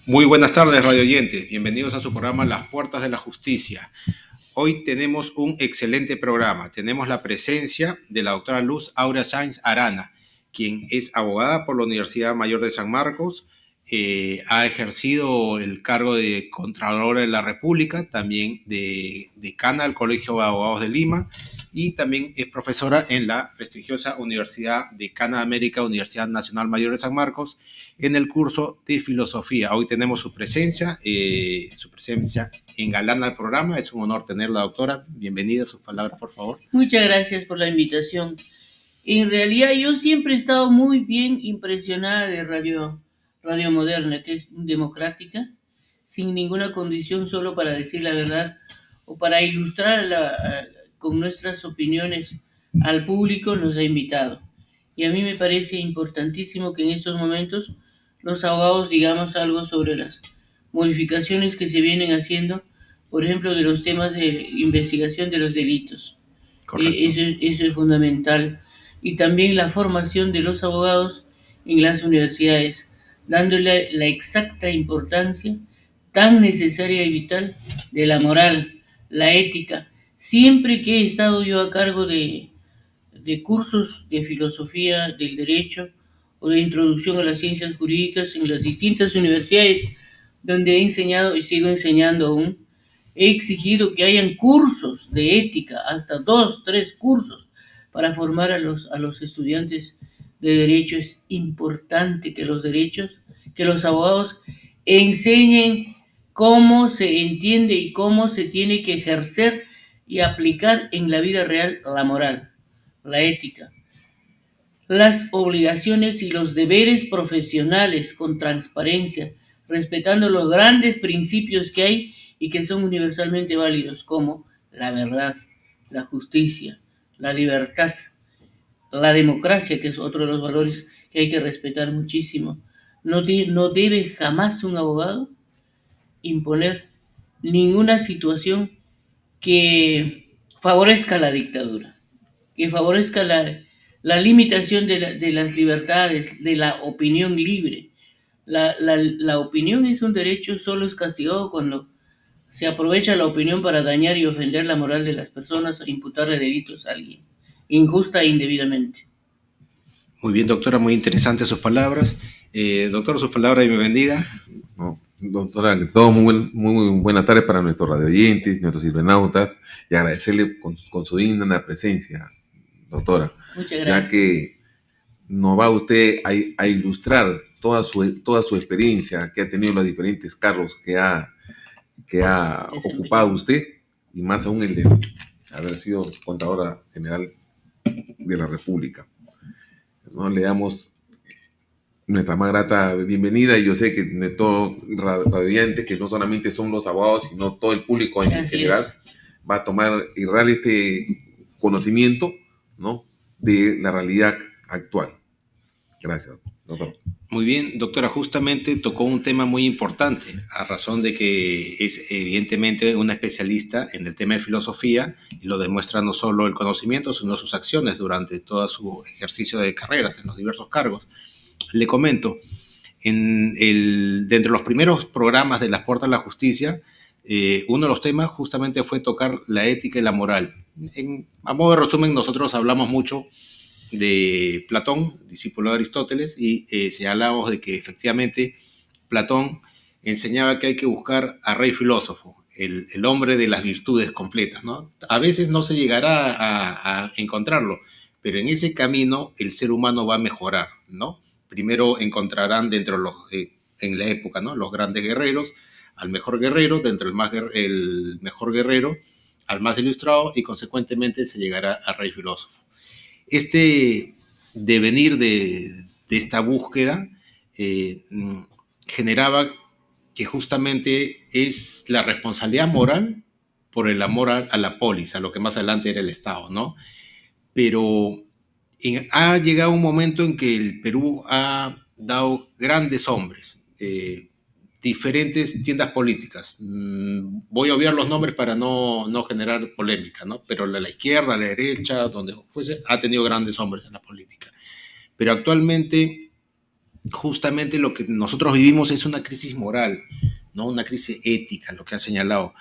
Muy buenas tardes, radio oyentes. Bienvenidos a su programa Las Puertas de la Justicia. Hoy tenemos un excelente programa. Tenemos la presencia de la doctora Luz Aurea Sáenz Arana, quien es abogada por la Universidad Mayor de San Marcos, ha ejercido el cargo de Contralora de la República, también de decana del Colegio de Abogados de Lima, y también es profesora en la prestigiosa Universidad de América, Universidad Nacional Mayor de San Marcos, en el curso de filosofía. Hoy tenemos su presencia engalana al programa. Es un honor tenerla, doctora. Bienvenida, sus palabras, por favor. Muchas gracias por la invitación. En realidad yo siempre he estado muy bien impresionada de Radio Moderna, que es democrática, sin ninguna condición, solo para decir la verdad o para ilustrar con nuestras opiniones al público, nos ha invitado. Y a mí me parece importantísimo que en estos momentos los abogados digamos algo sobre las modificaciones que se vienen haciendo, por ejemplo, de los temas de investigación de los delitos. Eso es fundamental. Y también la formación de los abogados en las universidades, dándole la exacta importancia tan necesaria y vital de la moral, la ética. Siempre que he estado yo a cargo de cursos de filosofía del derecho o de introducción a las ciencias jurídicas en las distintas universidades donde he enseñado y sigo enseñando aún, he exigido que hayan cursos de ética, hasta 2, 3 cursos, para formar a los estudiantes de derecho. Es importante que los abogados enseñen cómo se entiende y cómo se tiene que ejercer y aplicar en la vida real la moral, la ética, las obligaciones y los deberes profesionales con transparencia, respetando los grandes principios que hay y que son universalmente válidos, como la verdad, la justicia, la libertad, la democracia, que es otro de los valores que hay que respetar muchísimo. No debe jamás un abogado imponer ninguna situación que favorezca la dictadura, que favorezca la limitación de las libertades, de la opinión libre. La opinión es un derecho, solo es castigado cuando se aprovecha la opinión para dañar y ofender la moral de las personas o imputarle delitos a alguien, injusta e indebidamente. Muy bien, doctora, muy interesantes sus palabras. Doctor, sus palabras y bienvenida. No, doctora, todo muy buena tarde para nuestros radioyentes, nuestros cibernautas, y agradecerle con su digna presencia, doctora. Muchas gracias. Ya que nos va usted a ilustrar toda su experiencia que ha tenido en los diferentes cargos que ha ocupado usted, y más aún el de haber sido Contralora General de la República. ¿No? Le damos nuestra más grata bienvenida, y yo sé que nuestros radioyentes, que no solamente son los abogados, sino todo el público en general, va a tomar y real este conocimiento, ¿no?, de la realidad actual. Gracias, doctor. Muy bien, doctora, justamente tocó un tema muy importante, a razón de que es evidentemente una especialista en el tema de filosofía, y lo demuestra no solo el conocimiento, sino sus acciones durante todo su ejercicio de carreras en los diversos cargos. Le comento, dentro de los primeros programas de Las Puertas de la Justicia, uno de los temas justamente fue tocar la ética y la moral. A modo de resumen, nosotros hablamos mucho de Platón, discípulo de Aristóteles, y señalamos de que efectivamente Platón enseñaba que hay que buscar al rey filósofo, el hombre de las virtudes completas, ¿no? A veces no se llegará a encontrarlo, pero en ese camino el ser humano va a mejorar, ¿no? Primero encontrarán en la época, ¿no?, los grandes guerreros, al mejor guerrero, dentro el mejor guerrero, al más ilustrado, y consecuentemente se llegará al rey filósofo. Este devenir de esta búsqueda generaba que justamente es la responsabilidad moral por el amor a la polis, a lo que más adelante era el Estado, ¿no? Pero ha llegado un momento en que el Perú ha dado grandes hombres, diferentes tiendas políticas. Voy a obviar los nombres para no generar polémica, ¿no? Pero la izquierda, la derecha, donde fuese, ha tenido grandes hombres en la política. Pero actualmente justamente lo que nosotros vivimos es una crisis moral, ¿no? Una crisis ética, lo que ha señalado.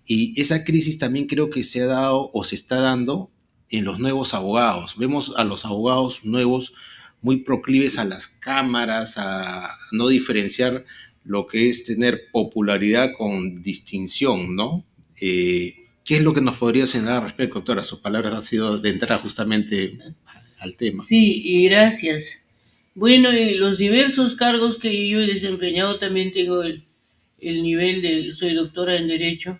Y esa crisis también creo que se ha dado o se está dando en los nuevos abogados. Vemos a los abogados nuevos muy proclives a las cámaras, a no diferenciar lo que es tener popularidad con distinción, ¿no? ¿Qué es lo que nos podría señalar al respecto, doctora? Sus palabras han sido de entrada justamente al tema. Sí, y gracias. Bueno, en los diversos cargos que yo he desempeñado también tengo el nivel de, soy doctora en Derecho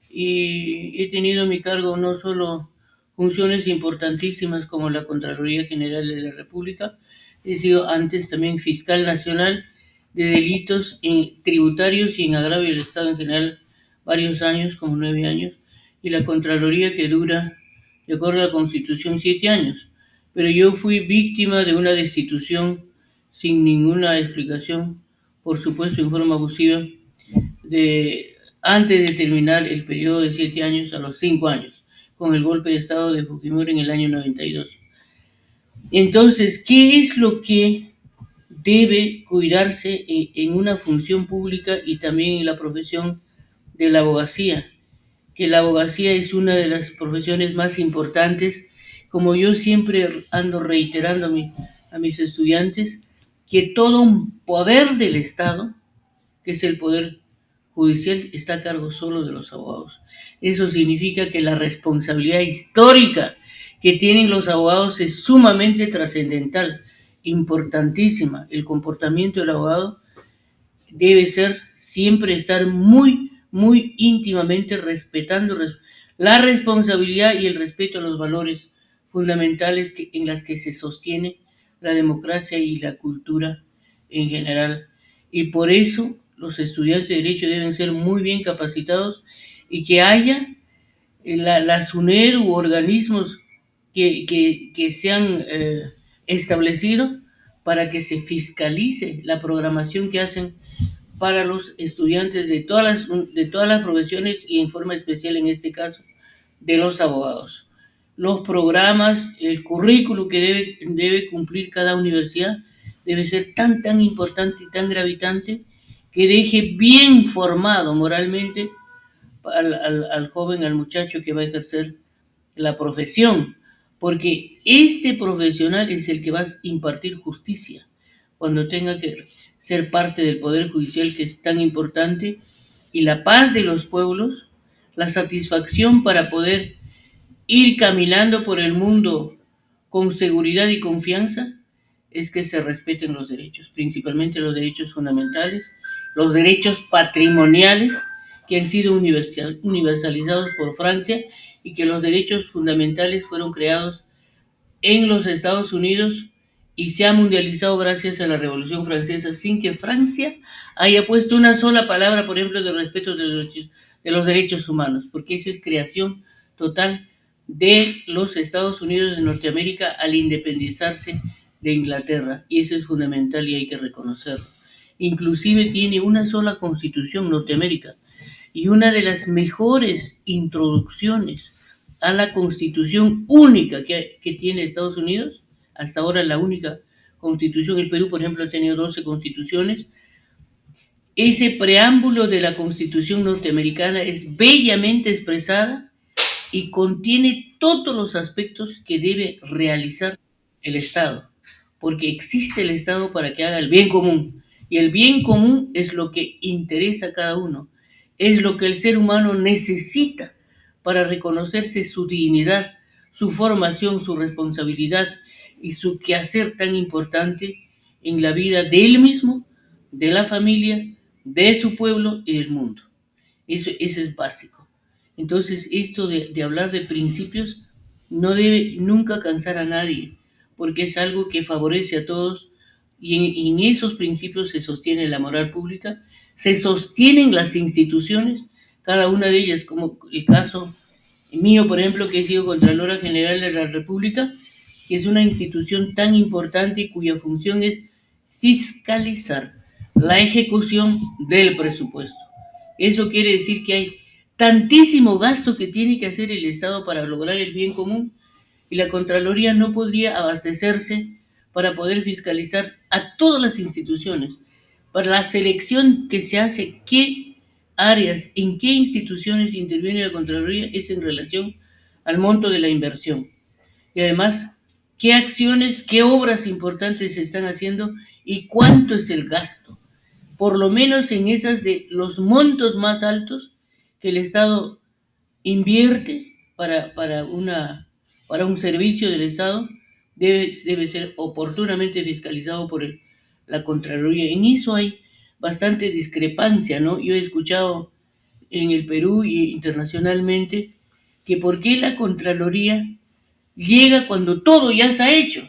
y he tenido a mi cargo no solo funciones importantísimas como la Contraloría General de la República, he sido antes también fiscal nacional de delitos tributarios y en agravio del Estado en general varios años, como 9 años, y la Contraloría que dura, de acuerdo a la Constitución, 7 años. Pero yo fui víctima de una destitución sin ninguna explicación, por supuesto en forma abusiva, antes de terminar el periodo de 7 años a los 5 años, con el golpe de Estado de Fujimori en el año 92. Entonces, ¿qué es lo que debe cuidarse en una función pública y también en la profesión de la abogacía? Que la abogacía es una de las profesiones más importantes, como yo siempre ando reiterando a mis estudiantes, que todo un poder del Estado, que es el poder judicial, está a cargo solo de los abogados. Eso significa que la responsabilidad histórica que tienen los abogados es sumamente trascendental, importantísima. El comportamiento del abogado debe ser siempre estar muy, muy íntimamente respetando la responsabilidad y el respeto a los valores fundamentales en las que se sostiene la democracia y la cultura en general. Y por eso los estudiantes de Derecho deben ser muy bien capacitados y que haya la SUNER u organismos que se han establecido para que se fiscalice la programación que hacen para los estudiantes de todas las profesiones y en forma especial en este caso de los abogados. Los programas, el currículo que debe cumplir cada universidad debe ser tan importante y tan gravitante que deje bien formado moralmente al joven, al muchacho que va a ejercer la profesión, porque este profesional es el que va a impartir justicia cuando tenga que ser parte del Poder Judicial, que es tan importante, y la paz de los pueblos, la satisfacción para poder ir caminando por el mundo con seguridad y confianza, es que se respeten los derechos, principalmente los derechos fundamentales, los derechos patrimoniales que han sido universalizados por Francia y que los derechos fundamentales fueron creados en los Estados Unidos y se ha mundializado gracias a la Revolución Francesa sin que Francia haya puesto una sola palabra, por ejemplo, de respeto de los derechos humanos, porque eso es creación total de los Estados Unidos de Norteamérica al independizarse de Inglaterra, y eso es fundamental y hay que reconocerlo. Inclusive tiene una sola constitución Norteamérica, y una de las mejores introducciones a la constitución única que tiene Estados Unidos, hasta ahora la única constitución. El Perú, por ejemplo, ha tenido 12 constituciones. Ese preámbulo de la constitución norteamericana es bellamente expresada y contiene todos los aspectos que debe realizar el Estado, porque existe el Estado para que haga el bien común, y el bien común es lo que interesa a cada uno, es lo que el ser humano necesita para reconocerse su dignidad, su formación, su responsabilidad y su quehacer tan importante en la vida de él mismo, de la familia, de su pueblo y del mundo. Eso es básico. Entonces, esto de hablar de principios no debe nunca cansar a nadie, porque es algo que favorece a todos y en esos principios se sostiene la moral pública, se sostienen las instituciones, cada una de ellas, como el caso mío, por ejemplo, que he sido Contralora General de la República, que es una institución tan importante y cuya función es fiscalizar la ejecución del presupuesto. Eso quiere decir que hay tantísimo gasto que tiene que hacer el Estado para lograr el bien común y la Contraloría no podría abastecerse para poder fiscalizar a todas las instituciones, para la selección que se hace, qué áreas, en qué instituciones interviene la Contraloría, es en relación al monto de la inversión. Y además, qué acciones, qué obras importantes se están haciendo y cuánto es el gasto. Por lo menos en esas de los montos más altos que el Estado invierte para un servicio del Estado, debe ser oportunamente fiscalizado por la Contraloría. En eso hay bastante discrepancia, ¿no? Yo he escuchado en el Perú y internacionalmente que por qué la Contraloría llega cuando todo ya está hecho,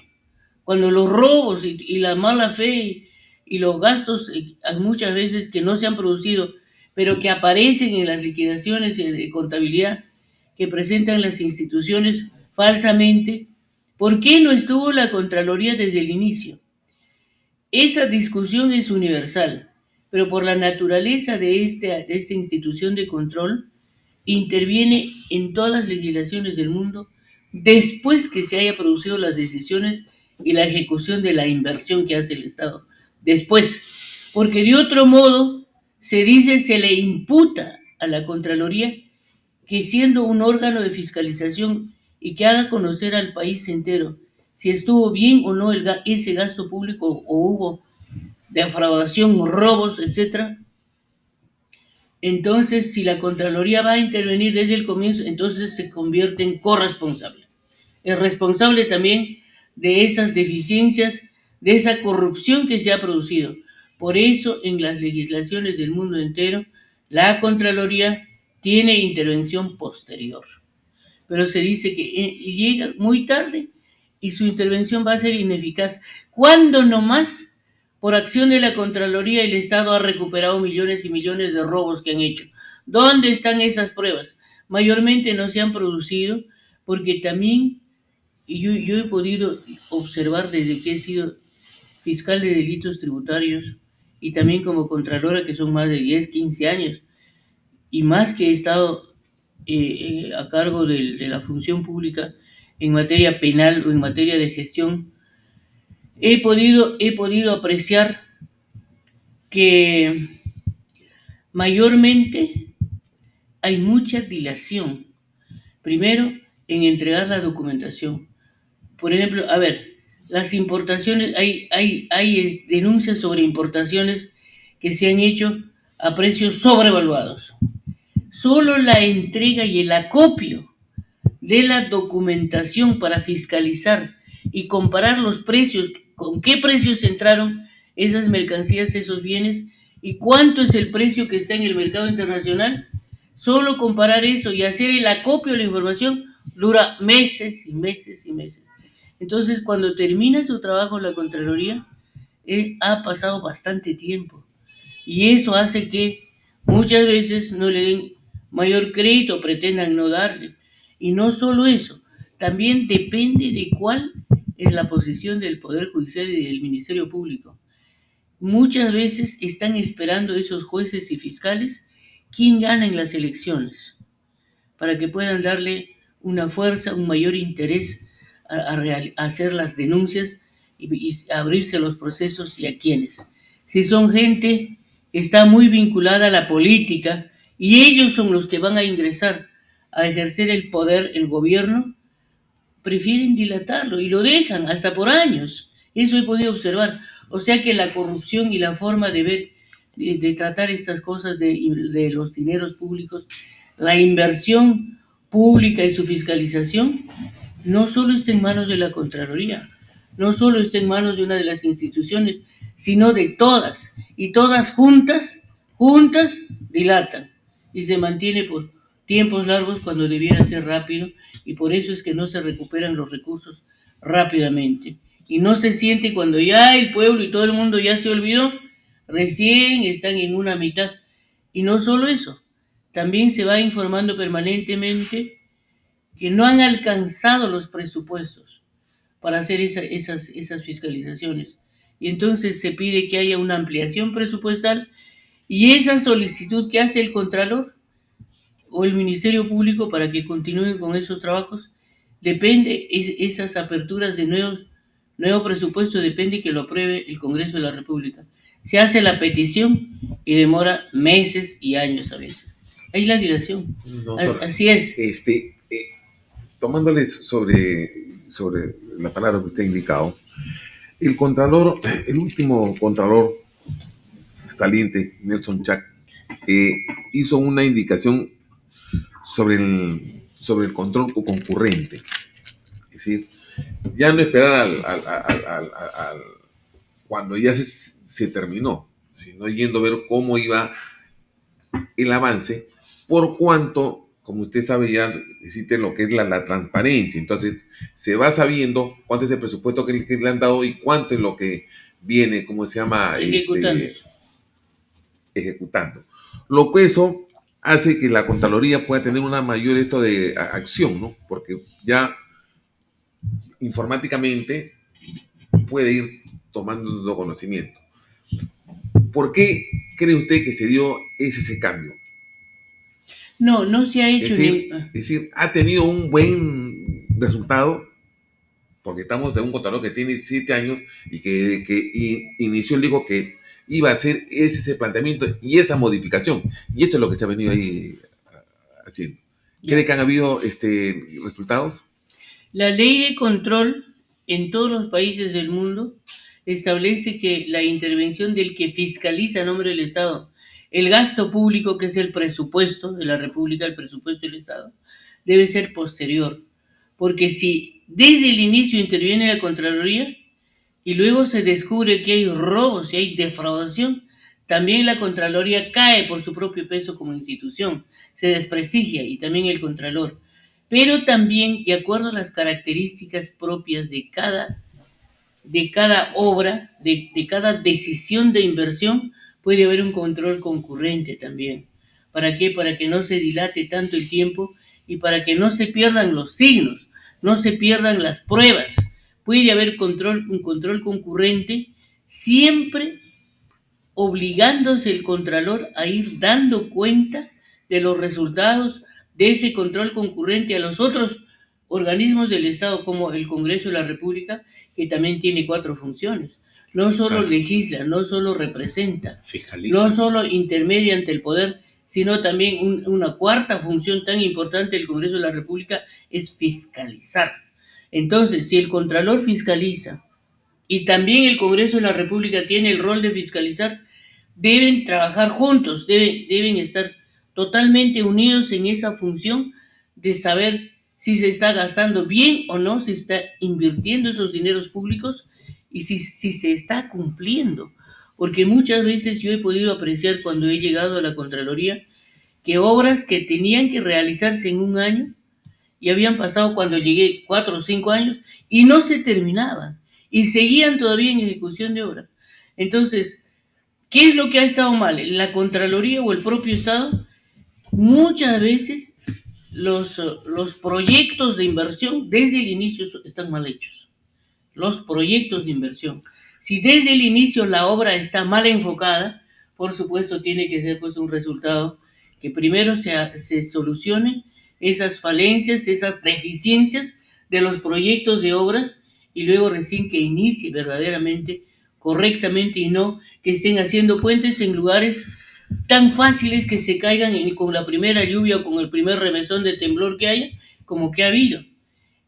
cuando los robos y la mala fe y los gastos muchas veces que no se han producido, pero que aparecen en las liquidaciones de contabilidad que presentan las instituciones falsamente. ¿Por qué no estuvo la Contraloría desde el inicio? Esa discusión es universal, pero por la naturaleza de esta institución de control, interviene en todas las legislaciones del mundo después que se haya producido las decisiones y la ejecución de la inversión que hace el Estado. Después, porque de otro modo se le imputa a la Contraloría que siendo un órgano de fiscalización y que haga conocer al país entero si estuvo bien o no ese gasto público o hubo defraudación, robos, etcétera. Entonces, si la Contraloría va a intervenir desde el comienzo, entonces se convierte en corresponsable. Es responsable también de esas deficiencias, de esa corrupción que se ha producido. Por eso, en las legislaciones del mundo entero, la Contraloría tiene intervención posterior. Pero se dice que llega muy tarde y su intervención va a ser ineficaz. ¿Cuándo nomás? Por acción de la Contraloría, el Estado ha recuperado millones y millones de robos que han hecho. ¿Dónde están esas pruebas? Mayormente no se han producido porque también, y yo he podido observar desde que he sido fiscal de delitos tributarios y también como contralora, que son más de 10, 15 años, y más que he estado a cargo de la función pública en materia penal o en materia de gestión, he podido apreciar que mayormente hay mucha dilación. Primero, en entregar la documentación. Por ejemplo, a ver, las importaciones, hay denuncias sobre importaciones que se han hecho a precios sobrevaluados. Solo la entrega y el acopio de la documentación para fiscalizar y comparar los precios, con qué precios entraron esas mercancías, esos bienes, y cuánto es el precio que está en el mercado internacional. Solo comparar eso y hacer el acopio de la información dura meses y meses y meses. Entonces, cuando termina su trabajo la Contraloría, ha pasado bastante tiempo. Y eso hace que muchas veces no le den mayor crédito, pretendan no darle. Y no solo eso, también depende de cuál es la posición del Poder Judicial y del Ministerio Público. Muchas veces están esperando esos jueces y fiscales quién gana en las elecciones, para que puedan darle una fuerza, un mayor interés a hacer las denuncias y abrirse los procesos y a quienes. Si son gente que está muy vinculada a la política y ellos son los que van a ingresar a ejercer el poder, el gobierno, prefieren dilatarlo y lo dejan hasta por años. Eso he podido observar. O sea que la corrupción y la forma de ver, de tratar estas cosas de los dineros públicos, la inversión pública y su fiscalización, no solo está en manos de la Contraloría, no solo está en manos de una de las instituciones, sino de todas. Y todas juntas dilatan. Y se mantiene por tiempos largos cuando debiera ser rápido. Y por eso es que no se recuperan los recursos rápidamente. Y no se siente cuando ya el pueblo y todo el mundo ya se olvidó, recién están en una mitad. Y no solo eso, también se va informando permanentemente que no han alcanzado los presupuestos para hacer esas fiscalizaciones. Y entonces se pide que haya una ampliación presupuestal y esa solicitud que hace el Contralor o el Ministerio Público para que continúen con esos trabajos, depende esas aperturas de nuevos Nuevo presupuesto depende que lo apruebe el Congreso de la República. Se hace la petición y demora meses y años a veces. Ahí la dilación. Doctor, Así es. Tomándoles sobre la palabra que usted ha indicado, el contralor, el último contralor saliente, Nelson Chac, hizo una indicación sobre el control concurrente. Es decir, ya no esperar cuando ya se terminó, sino yendo a ver cómo iba el avance, por cuanto, como usted sabe, ya existe lo que es la transparencia. Entonces, se va sabiendo cuánto es el presupuesto que le han dado y cuánto es lo que viene, ¿cómo se llama? Ejecutando. Lo que eso hace que la Contraloría pueda tener una mayor acción, ¿no? Porque ya informáticamente puede ir tomando conocimiento. ¿Por qué cree usted que se dio ese cambio? No se ha hecho. Es decir, ha tenido un buen resultado, porque estamos de un contador que tiene 7 años y que inició, él dijo que iba a hacer ese planteamiento y esa modificación. Y esto es lo que se ha venido ahí haciendo. ¿Cree que han habido resultados? La ley de control en todos los países del mundo establece que la intervención del que fiscaliza a nombre del Estado el gasto público, que es el presupuesto de la República, el presupuesto del Estado, debe ser posterior. Porque si desde el inicio interviene la Contraloría y luego se descubre que hay robos y hay defraudación, también la Contraloría cae por su propio peso como institución, se desprestigia y también el Contralor. Pero también, de acuerdo a las características propias de cada obra, de cada decisión de inversión, puede haber un control concurrente también. ¿Para qué? Para que no se dilate tanto el tiempo y para que no se pierdan los signos, no se pierdan las pruebas. Puede haber un control concurrente, siempre obligándose el Contralor a ir dando cuenta de los resultados de ese control concurrente a los otros organismos del Estado, como el Congreso de la República, que también tiene 4 funciones. No solo legisla, no solo representa, fiscaliza, no solo intermedia ante el poder, sino también una cuarta función tan importante del Congreso de la República es fiscalizar. Entonces, si el Contralor fiscaliza y también el Congreso de la República tiene el rol de fiscalizar, deben trabajar juntos, deben estar totalmente unidos en esa función de saber si se está gastando bien o no, si está invirtiendo esos dineros públicos y si se está cumpliendo. Porque muchas veces yo he podido apreciar cuando he llegado a la Contraloría que obras que tenían que realizarse en un año y habían pasado cuando llegué 4 o 5 años y no se terminaban y seguían todavía en ejecución de obra. Entonces, ¿qué es lo que ha estado mal? ¿La Contraloría o el propio Estado? Muchas veces los proyectos de inversión desde el inicio están mal hechos. Los proyectos de inversión. Si desde el inicio la obra está mal enfocada, por supuesto tiene que ser pues un resultado que primero se solucione esas falencias, esas deficiencias de los proyectos de obras y luego recién que inicie verdaderamente, correctamente y no que estén haciendo puentes en lugares tan fáciles que se caigan con la primera lluvia o con el primer remesón de temblor que haya, como que ha habido.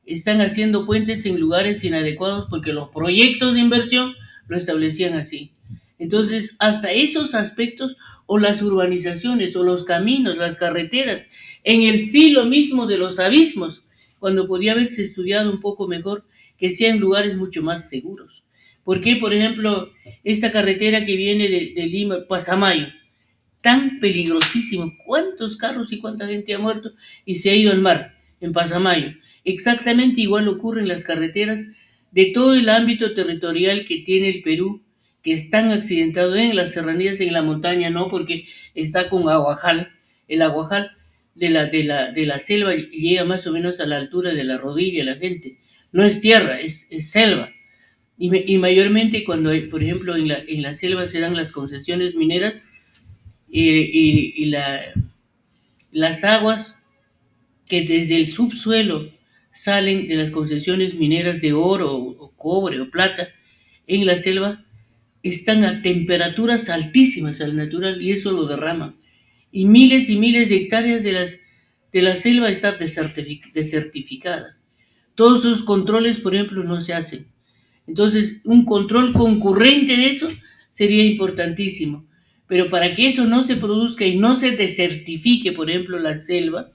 Están haciendo puentes en lugares inadecuados porque los proyectos de inversión lo establecían así. Entonces, hasta esos aspectos, o las urbanizaciones, o los caminos, las carreteras, en el filo mismo de los abismos, cuando podía haberse estudiado un poco mejor, que sean lugares mucho más seguros. ¿Por qué, por ejemplo, esta carretera que viene de Lima, Pasamayo, tan peligrosísimo? ¿Cuántos carros y cuánta gente ha muerto y se ha ido al mar en Pasamayo? Exactamente igual ocurre en las carreteras de todo el ámbito territorial que tiene el Perú, que están accidentados en las serranías, en la montaña, no, porque está con aguajal. El aguajal de la selva llega más o menos a la altura de la rodilla de la gente. No es tierra, es selva. Y mayormente cuando, por ejemplo, en la selva se dan las concesiones mineras y las aguas que desde el subsuelo salen de las concesiones mineras de oro o cobre o plata en la selva están a temperaturas altísimas al natural y eso lo derrama. Y miles de hectáreas de la selva está desertificada. Todos esos controles, por ejemplo, no se hacen. Entonces, un control concurrente de eso sería importantísimo. Pero para que eso no se produzca y no se desertifique, por ejemplo, la selva,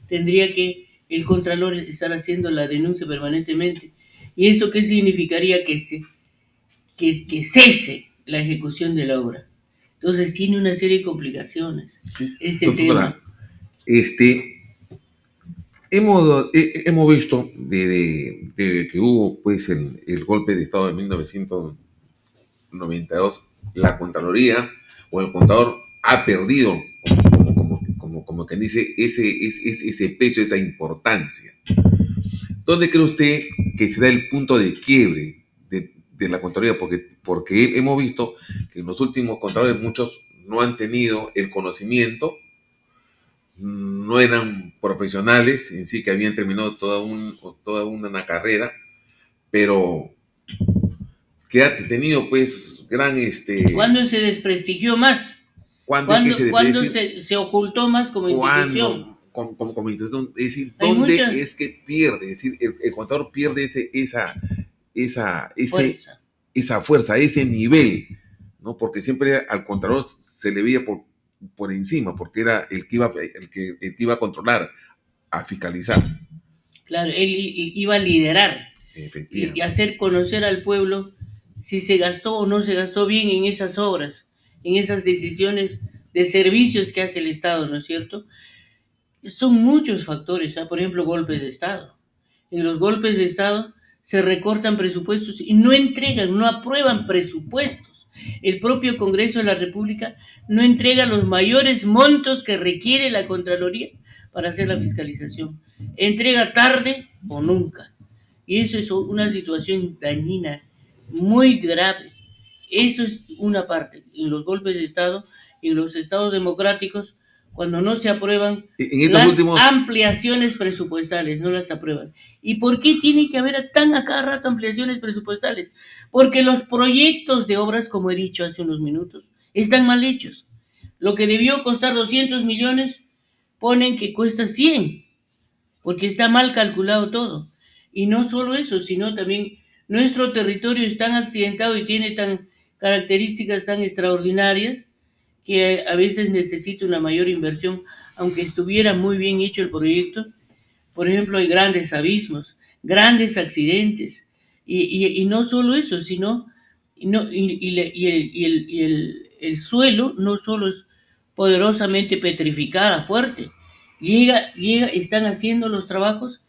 tendría que el Contralor estar haciendo la denuncia permanentemente. ¿Y eso qué significaría? Que cese la ejecución de la obra. Entonces tiene una serie de complicaciones este Doctora, tema. Hemos visto desde que hubo pues el golpe de Estado de 1992, la Contraloría o el contador ha perdido, como quien dice, ese peso, esa importancia. ¿Dónde cree usted que será el punto de quiebre de la Contraloría? Porque hemos visto que en los últimos contadores muchos no han tenido el conocimiento, no eran profesionales en sí, que habían terminado toda una carrera, pero que ha tenido pues gran... ¿Cuándo se desprestigió más? ¿Cuándo se ocultó más como institución? Como institución, es decir, ¿dónde es que pierde? Es decir, el contador pierde esa fuerza, ese nivel, ¿no? Porque siempre al contador se le veía por encima, porque era el que iba a controlar, a fiscalizar. Claro, él iba a liderar y hacer conocer al pueblo si se gastó o no se gastó bien en esas obras, en esas decisiones de servicios que hace el Estado, ¿no es cierto? Son muchos factores, ¿eh? Por ejemplo, golpes de Estado. En los golpes de Estado se recortan presupuestos y no entregan, no aprueban presupuestos. El propio Congreso de la República no entrega los mayores montos que requiere la Contraloría para hacer la fiscalización. Entrega tarde o nunca. Y eso es una situación dañina, muy grave. Eso es una parte. En los golpes de Estado, en los estados democráticos, cuando no se aprueban las ampliaciones presupuestales, no las aprueban. ¿Y por qué tiene que haber tan a cada rato ampliaciones presupuestales? Porque los proyectos de obras, como he dicho hace unos minutos, están mal hechos. Lo que debió costar 200 millones, ponen que cuesta 100, porque está mal calculado todo. Y no solo eso, sino también nuestro territorio es tan accidentado y tiene tan características tan extraordinarias que a veces necesita una mayor inversión, aunque estuviera muy bien hecho el proyecto. Por ejemplo, hay grandes abismos, grandes accidentes, y no solo eso, sino el suelo no solo es poderosamente petrificada, fuerte, están haciendo los trabajos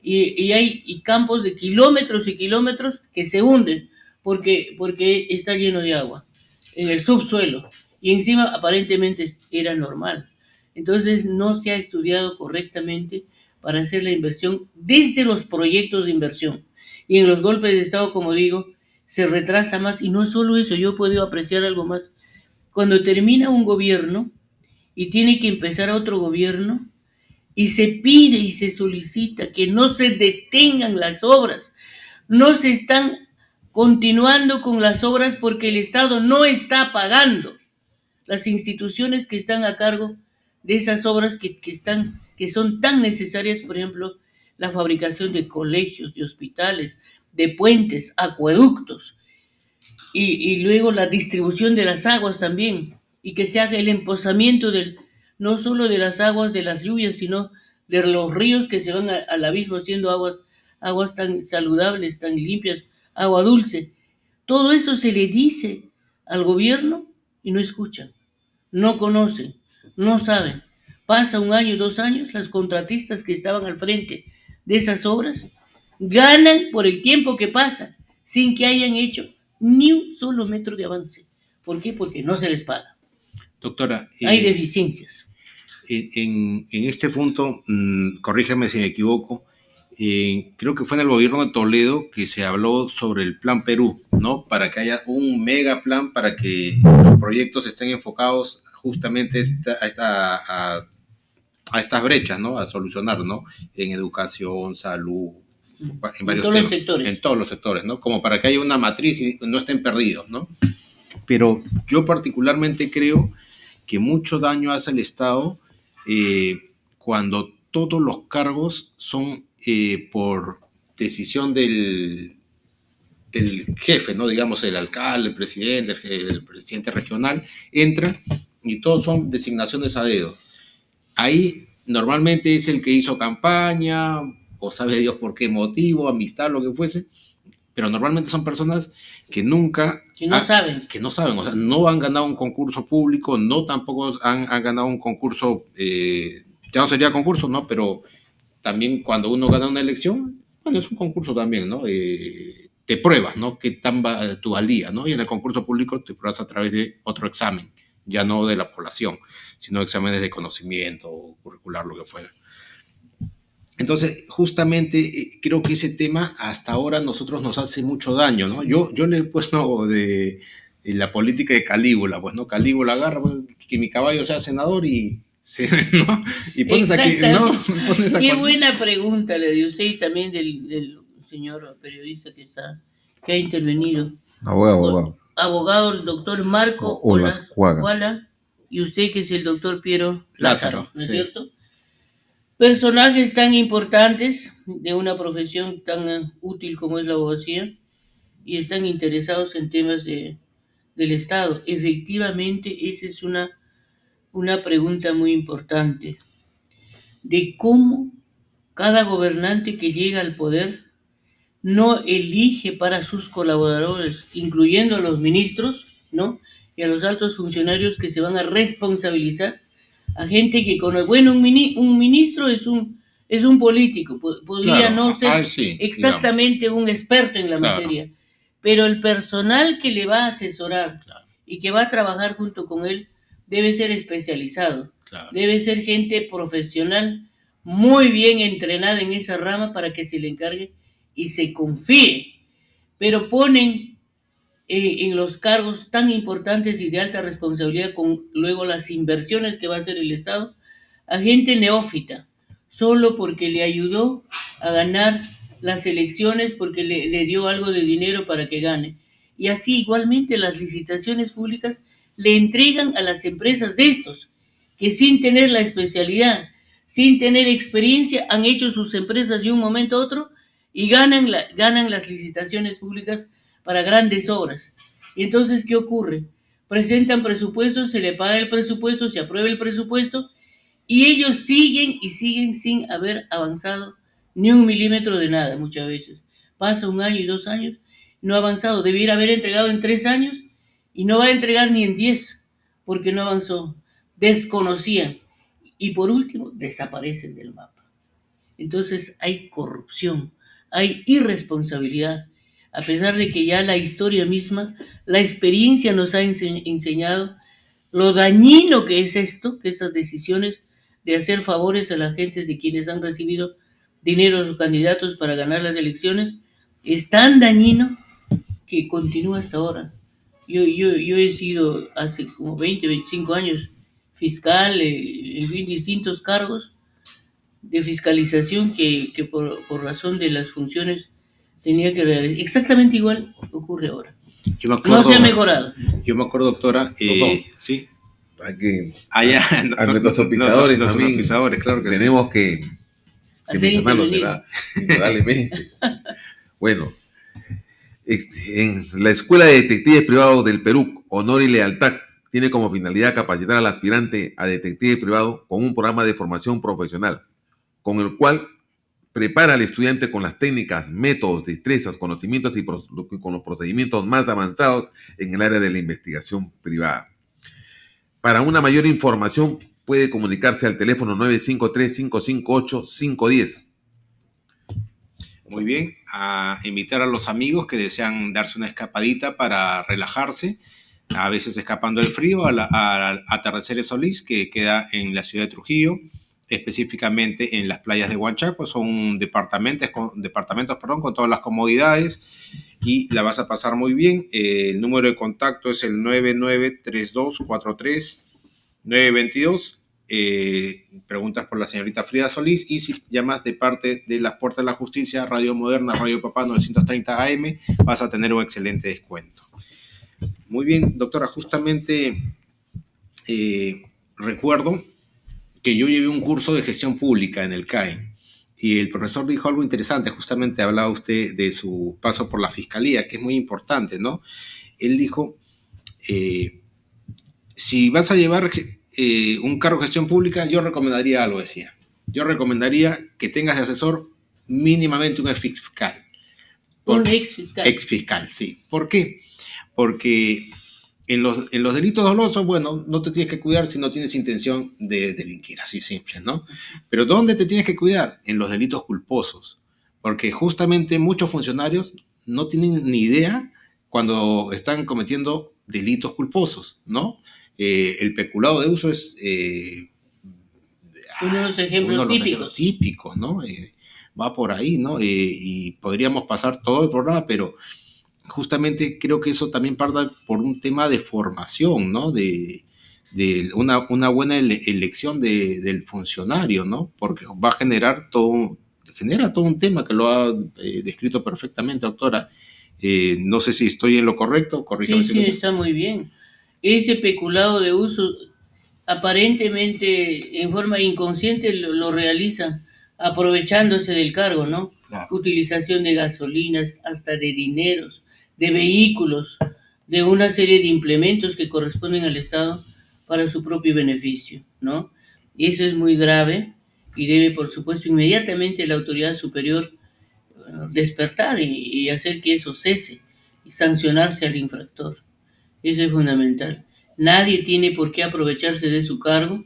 y hay campos de kilómetros y kilómetros que se hunden porque está lleno de agua en el subsuelo. Y encima aparentemente era normal. Entonces no se ha estudiado correctamente para hacer la inversión desde los proyectos de inversión. Y en los golpes de Estado, como digo, se retrasa más. Y no solo eso, yo he podido apreciar algo más. Cuando termina un gobierno y tiene que empezar otro gobierno, y se pide y se solicita que no se detengan las obras, no se están continuando con las obras porque el Estado no está pagando. Las instituciones que están a cargo de esas obras que son tan necesarias, por ejemplo, la fabricación de colegios, de hospitales, de puentes, acueductos, y luego la distribución de las aguas también, y que se haga el empozamiento no solo de las aguas de las lluvias, sino de los ríos que se van al abismo siendo aguas tan saludables, tan limpias, agua dulce. Todo eso se le dice al gobierno y no escuchan. No conocen, no saben. Pasa un año, 2 años, las contratistas que estaban al frente de esas obras ganan por el tiempo que pasa sin que hayan hecho ni un solo metro de avance. ¿Por qué? Porque no se les paga. Doctora, hay deficiencias. En este punto, corríjame si me equivoco, creo que fue en el gobierno de Toledo que se habló sobre el Plan Perú, ¿no? Para que haya un mega plan para que los proyectos estén enfocados justamente a estas brechas, ¿no? A solucionar, ¿no? En educación, salud, en varios todos temas, los sectores. en todos los sectores, ¿no? Como para que haya una matriz y no estén perdidos, ¿no? Pero yo particularmente creo que mucho daño hace el Estado cuando todos los cargos son por decisión del jefe, ¿no? Digamos, el alcalde, el presidente regional, entra y todos son designaciones a dedo. Ahí normalmente es el que hizo campaña, o sabe Dios por qué motivo, amistad, lo que fuese, pero normalmente son personas que nunca... Que no saben. Que no saben, o sea, no han ganado un concurso público, no tampoco han ganado un concurso, ya no sería concurso, ¿no? Pero también cuando uno gana una elección, bueno, es un concurso también, ¿no? Te pruebas, ¿no? Qué tan tu valía, ¿no? Y en el concurso público te pruebas a través de otro examen, ya no de la población, sino exámenes de conocimiento, curricular, lo que fuera. Entonces, justamente creo que ese tema hasta ahora a nosotros nos hace mucho daño, ¿no? Yo le he puesto de la política de Calígula, pues, ¿no? Calígula agarra, pues, que mi caballo sea senador y... ¿no? Y pones aquí, ¿no? Pones Qué buena pregunta la de usted y también del señor periodista que ha intervenido. Abogado, el doctor Marco Olascuaga, y usted que es el doctor Piero Lázaro, ¿no es cierto? Personajes tan importantes de una profesión tan útil como es la abogacía y están interesados en temas del Estado. Efectivamente, esa es una pregunta muy importante de cómo cada gobernante que llega al poder no elige para sus colaboradores, incluyendo a los ministros, ¿no? Y a los altos funcionarios que se van a responsabilizar, a gente que bueno, un ministro es un político, podría claro, no ser exactamente digamos un experto en la materia, pero el personal que le va a asesorar y que va a trabajar junto con él debe ser especializado, debe ser gente profesional muy bien entrenada en esa rama para que se le encargue y se confíe, pero ponen en los cargos tan importantes y de alta responsabilidad con luego las inversiones que va a hacer el Estado a gente neófita, solo porque le ayudó a ganar las elecciones, porque le dio algo de dinero para que gane. Y así igualmente las licitaciones públicas le entregan a las empresas de estos, que sin tener la especialidad, sin tener experiencia, han hecho sus empresas de un momento a otro y ganan las licitaciones públicas para grandes obras. Y entonces, ¿qué ocurre? Presentan presupuestos, se le paga el presupuesto, se aprueba el presupuesto y ellos siguen y siguen sin haber avanzado ni un milímetro de nada muchas veces. Pasa 1 año y 2 años, no ha avanzado. Debiera haber entregado en 3 años y no va a entregar ni en 10 porque no avanzó. Desconocían y por último desaparecen del mapa. Entonces hay corrupción, hay irresponsabilidad, a pesar de que ya la historia misma, la experiencia nos ha enseñado lo dañino que es esto, que esas decisiones de hacer favores a las gentes de quienes han recibido dinero a los candidatos para ganar las elecciones, es tan dañino que continúa hasta ahora. Yo he sido hace como 20, 25 años fiscal, en fin, distintos cargos de fiscalización que por razón de las funciones tenía que realizar. Exactamente igual ocurre ahora. Yo me acuerdo, no se ha mejorado. Yo me acuerdo, doctora, sí. Hay que a nuestros oficiadores también, claro que tenemos que mencionarlos, indudablemente. Bueno, en la Escuela de Detectives Privados del Perú, Honor y Lealtad, tiene como finalidad capacitar al aspirante a detective privado con un programa de formación profesional, con el cual prepara al estudiante con las técnicas, métodos, destrezas, conocimientos y con los procedimientos más avanzados en el área de la investigación privada. Para una mayor información puede comunicarse al teléfono 953-558-510. Muy bien, a invitar a los amigos que desean darse una escapadita para relajarse, a veces escapando del frío, al Atardeceres Solís, que queda en la ciudad de Trujillo, específicamente en las playas de Huanchaco. Son departamentos con todas las comodidades y la vas a pasar muy bien. El número de contacto es el 993243-922. preguntas por la señorita Frida Solís, y si llamas de parte de las Puertas de la Justicia, Radio Moderna, Radio Papá 930 AM, vas a tener un excelente descuento. Muy bien, doctora, justamente recuerdo que yo llevé un curso de gestión pública en el CAE, y el profesor dijo algo interesante. Justamente hablaba usted de su paso por la fiscalía, que es muy importante, ¿no? Él dijo, si vas a llevar un cargo de gestión pública, yo recomendaría algo, decía. Yo recomendaría que tengas de asesor mínimamente un ex fiscal. Un ex fiscal. Ex fiscal, sí. ¿Por qué? Porque en los delitos dolosos, bueno, no te tienes que cuidar si no tienes intención de delinquir, así simple, ¿no? Pero ¿dónde te tienes que cuidar? En los delitos culposos. Porque justamente muchos funcionarios no tienen ni idea cuando están cometiendo delitos culposos, ¿no? El peculado de uso es uno de los ejemplos típicos, ¿no? Va por ahí, ¿no? Y podríamos pasar todo el programa, pero justamente creo que eso también parte por un tema de formación, ¿no? De una buena elección del funcionario, ¿no? Porque va a genera todo un tema que lo ha descrito perfectamente, doctora. No sé si estoy en lo correcto, corrígame. Sí, está muy bien. Ese peculado de uso, aparentemente en forma inconsciente lo realizan, aprovechándose del cargo, ¿no? Claro. Utilización de gasolinas, hasta de dineros, de vehículos, de una serie de implementos que corresponden al Estado para su propio beneficio, ¿no? Y eso es muy grave y debe, por supuesto, inmediatamente la autoridad superior despertar y hacer que eso cese y sancionarse al infractor. Eso es fundamental. Nadie tiene por qué aprovecharse de su cargo,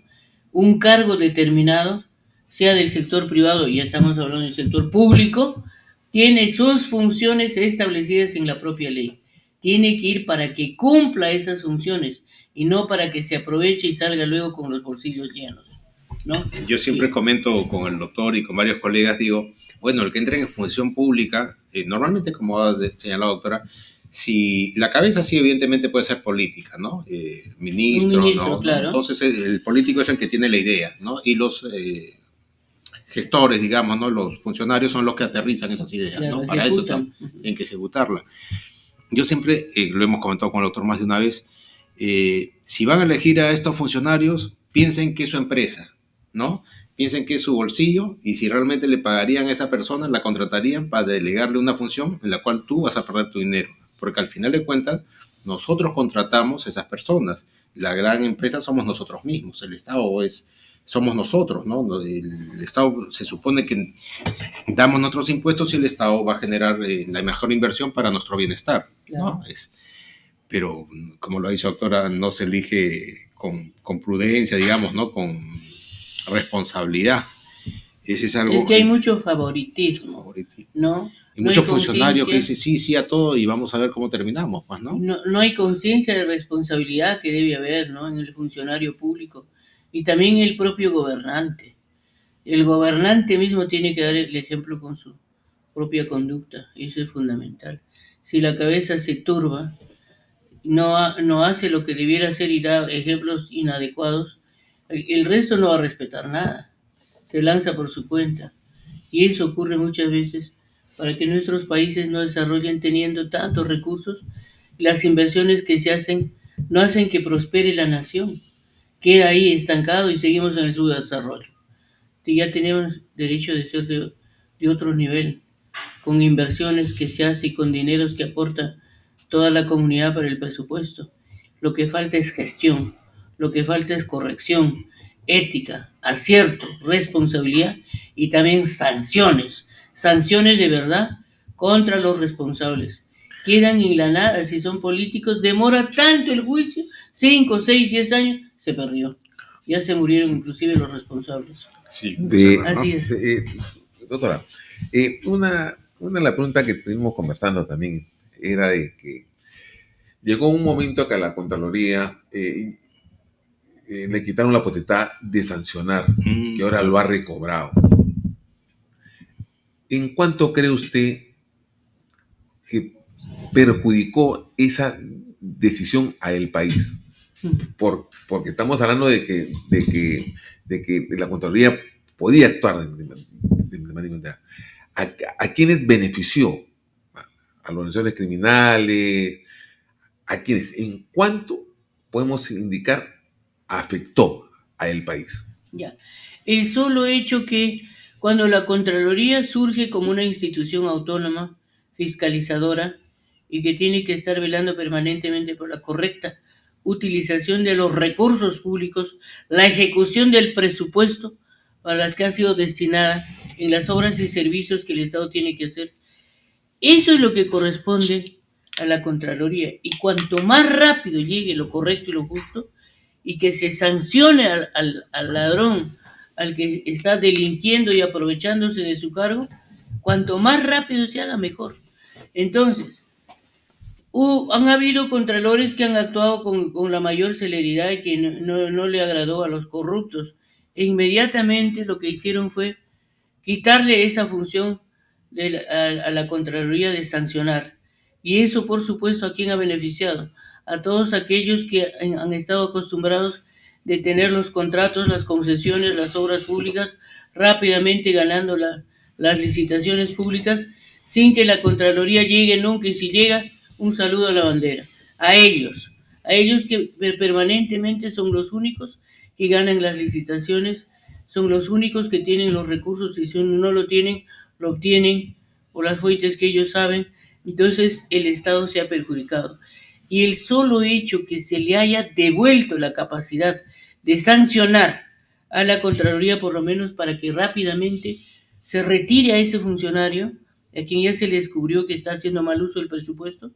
un cargo determinado, sea del sector privado, ya estamos hablando del sector público, tiene sus funciones establecidas en la propia ley. Tiene que ir para que cumpla esas funciones y no para que se aproveche y salga luego con los bolsillos llenos, ¿no? Yo siempre comento con el doctor y con varios colegas, digo, bueno, el que entre en función pública, normalmente, como ha señalado la doctora, si la cabeza sí evidentemente puede ser política, ¿no? Ministro, ¿no? Claro. Entonces el político es el que tiene la idea, ¿no? Y los gestores, digamos, ¿no? Los funcionarios son los que aterrizan esas ideas, claro, ¿no? Para eso tienen que ejecutarla. Yo siempre, lo hemos comentado con el doctor más de una vez, si van a elegir a estos funcionarios, piensen que es su empresa, ¿no? Piensen que es su bolsillo, y si realmente le pagarían a esa persona, la contratarían para delegarle una función en la cual tú vas a perder tu dinero. Porque al final de cuentas, nosotros contratamos a esas personas. La gran empresa somos nosotros mismos, el Estado somos nosotros, ¿no? El Estado se supone que damos nuestros impuestos y el Estado va a generar la mejor inversión para nuestro bienestar, ¿no? Pero, como lo ha dicho la doctora, no se elige con prudencia, digamos, ¿no? Con responsabilidad. Ese es algo. Es que hay mucho favoritismo, ¿no? Y muchos funcionarios que dicen sí a todo y vamos a ver cómo terminamos, pues, ¿no? No hay conciencia de responsabilidad que debe haber, ¿no? En el funcionario público y también el propio gobernante. El gobernante mismo tiene que dar el ejemplo con su propia conducta, eso es fundamental. Si la cabeza se turba, no hace lo que debiera hacer y da ejemplos inadecuados, el resto no va a respetar nada, se lanza por su cuenta. Y eso ocurre muchas veces para que nuestros países no desarrollen teniendo tantos recursos. Las inversiones que se hacen no hacen que prospere la nación, queda ahí estancado y seguimos en el subdesarrollo. Y ya tenemos derecho de ser de otro nivel, con inversiones que se hacen y con dineros que aporta toda la comunidad para el presupuesto. Lo que falta es gestión, lo que falta es corrección, ética, acierto, responsabilidad y también sanciones de verdad contra los responsables. Quedan en la nada si son políticos, demora tanto el juicio, 5, 6, 10 años, se perdió. Ya se murieron inclusive los responsables. Sí, así es. Doctora, una de las preguntas que estuvimos conversando también era de que llegó un momento que a la Contraloría le quitaron la potestad de sancionar, que ahora lo ha recobrado. ¿En cuánto cree usted que perjudicó esa decisión al país? Porque estamos hablando de que de que la Contraloría podía actuar de manera inmediata. ¿A quiénes benefició? ¿A las organizaciones criminales? ¿A quiénes? ¿En cuánto podemos indicar afectó a el país? Ya. El solo hecho que cuando la Contraloría surge como una institución autónoma, fiscalizadora, y que tiene que estar velando permanentemente por la correcta utilización de los recursos públicos, la ejecución del presupuesto para las que ha sido destinada en las obras y servicios que el Estado tiene que hacer. Eso es lo que corresponde a la Contraloría. Y cuanto más rápido llegue lo correcto y lo justo, y que se sancione al ladrón, al que está delinquiendo y aprovechándose de su cargo, cuanto más rápido se haga, mejor. Entonces, han habido contralores que han actuado con la mayor celeridad y que no le agradó a los corruptos. E inmediatamente lo que hicieron fue quitarle esa función a la Contraloría de sancionar. Y eso, por supuesto, ¿a quién ha beneficiado? A todos aquellos que han estado acostumbrados de tener los contratos, las concesiones, las obras públicas, rápidamente ganando las licitaciones públicas, sin que la Contraloría llegue nunca, y si llega, un saludo a la bandera. A ellos que permanentemente son los únicos que ganan las licitaciones, son los únicos que tienen los recursos, y si no lo tienen, lo obtienen por las fuentes que ellos saben. Entonces el Estado se ha perjudicado. Y el solo hecho que se le haya devuelto la capacidad de sancionar a la Contraloría, por lo menos para que rápidamente se retire a ese funcionario, a quien ya se le descubrió que está haciendo mal uso del presupuesto,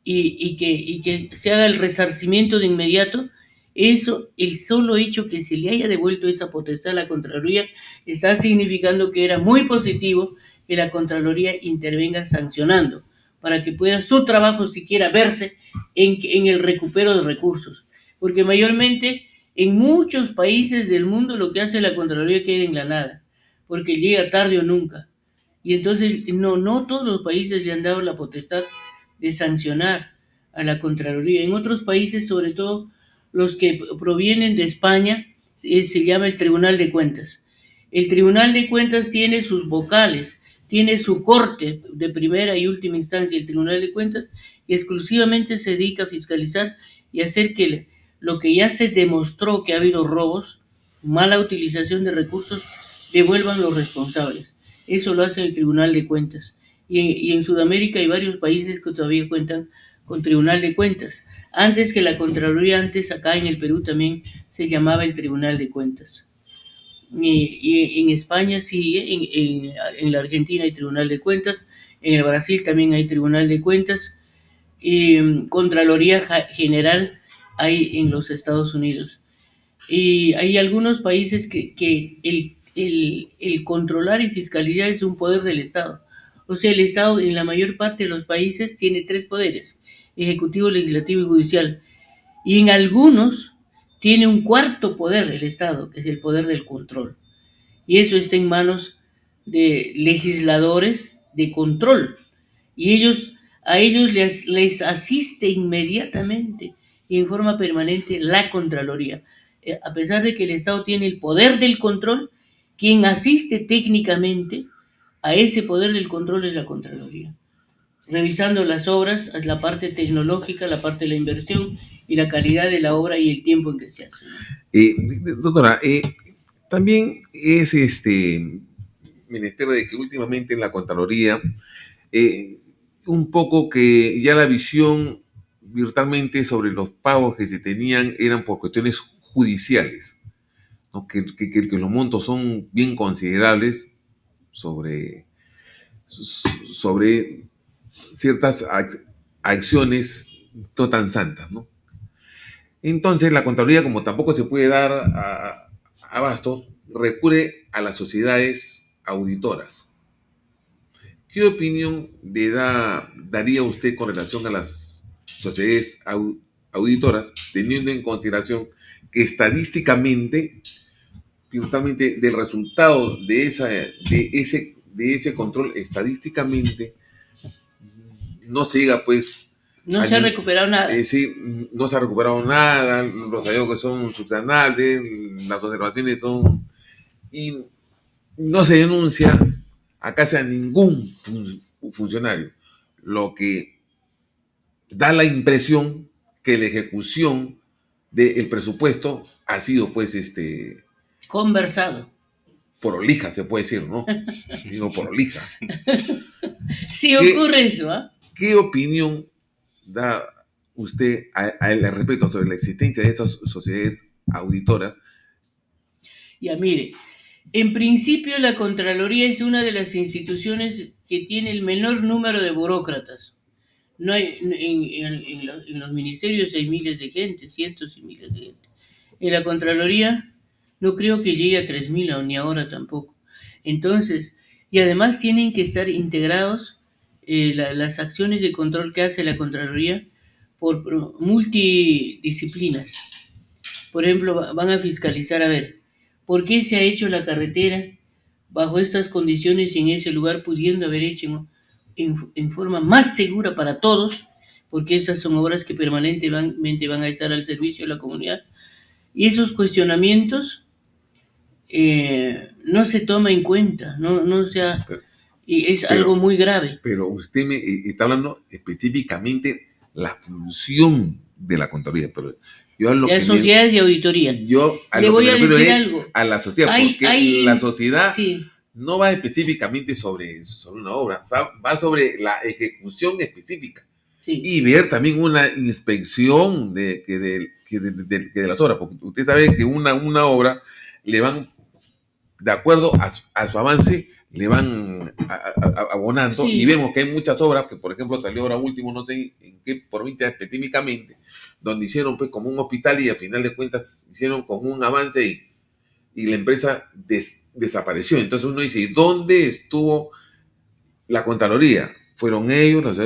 y que se haga el resarcimiento de inmediato, eso, el solo hecho que se le haya devuelto esa potestad a la Contraloría, está significando que era muy positivo que la Contraloría intervenga sancionando, para que pueda su trabajo siquiera verse en el recupero de recursos. Porque mayormente en muchos países del mundo lo que hace la Contraloría queda en la nada, porque llega tarde o nunca. Y entonces no todos los países le han dado la potestad de sancionar a la Contraloría. En otros países, sobre todo los que provienen de España, se llama el Tribunal de Cuentas. El Tribunal de Cuentas tiene sus vocales, tiene su corte de primera y última instancia, el Tribunal de Cuentas, y exclusivamente se dedica a fiscalizar y hacer que lo que ya se demostró que ha habido robos, mala utilización de recursos, devuelvan los responsables. Eso lo hace el Tribunal de Cuentas. Y en Sudamérica hay varios países que todavía cuentan con Tribunal de Cuentas. Antes que la Contraloría, antes acá en el Perú también se llamaba el Tribunal de Cuentas. Y en España sí, en la Argentina hay Tribunal de Cuentas, en el Brasil también hay Tribunal de Cuentas, y Contraloría General hay en los Estados Unidos. Y hay algunos países que el controlar y fiscalizar es un poder del Estado. O sea, el Estado en la mayor parte de los países tiene 3 poderes: ejecutivo, legislativo y judicial. Y en algunos tiene un 4º poder el Estado, que es el poder del control. Y eso está en manos de legisladores de control. Y a ellos les asiste inmediatamente y en forma permanente la Contraloría. A pesar de que el Estado tiene el poder del control, quien asiste técnicamente a ese poder del control es la Contraloría, revisando las obras, la parte tecnológica, la parte de la inversión y la calidad de la obra y el tiempo en que se hace. Doctora, también es menester de que últimamente en la Contraloría, un poco que ya la visión virtualmente sobre los pagos que se tenían eran por cuestiones judiciales, ¿no? Que los montos son bien considerables sobre ciertas acciones no tan santas, ¿no? Entonces la Contraloría, como tampoco se puede dar abasto, recurre a las sociedades auditoras. ¿Qué opinión le daría usted con relación a las sociedades auditoras, teniendo en consideración que estadísticamente, principalmente del resultado de ese control, estadísticamente no se llega pues No se ha recuperado nada. Sí, no se ha recuperado nada, los hallazgos son subsanables, las observaciones son... Y no se denuncia a casi a ningún funcionario, lo que da la impresión que la ejecución del presupuesto ha sido, pues, conversado. prolija, se puede decir, ¿no? Sino prolija. Sí ocurre eso, ¿ah? ¿Qué opinión da usted al respecto sobre la existencia de estas sociedades auditoras? Ya, mire, en principio la Contraloría es una de las instituciones que tiene el menor número de burócratas. No hay, en los ministerios hay miles de gente, cientos y miles de gente. En la Contraloría no creo que llegue a 3.000, ni ahora tampoco. Entonces, y además tienen que estar integrados las acciones de control que hace la Contraloría por multidisciplinas. Por ejemplo, van a fiscalizar, a ver, ¿por qué se ha hecho la carretera bajo estas condiciones y en ese lugar, pudiendo haber hecho en forma más segura para todos? Porque esas son obras que permanentemente van a estar al servicio de la comunidad. Y esos cuestionamientos no se toma en cuenta, y es algo muy grave. Pero usted me está hablando específicamente la función de la Contraloría, pero yo a lo las sociedades de auditoría. Yo le voy a decir algo. A la sociedad, porque la sociedad no va específicamente sobre una obra, va sobre la ejecución específica. Sí. Y ver también una inspección de las obras, porque usted sabe que una obra le van, de acuerdo a su avance, le van abonando, y vemos que hay muchas obras, que por ejemplo salió ahora último, no sé en qué provincia específicamente, donde hicieron pues como un hospital y al final de cuentas hicieron como un avance y la empresa desapareció. Entonces uno dice, ¿dónde estuvo la Contraloría? Fueron ellos,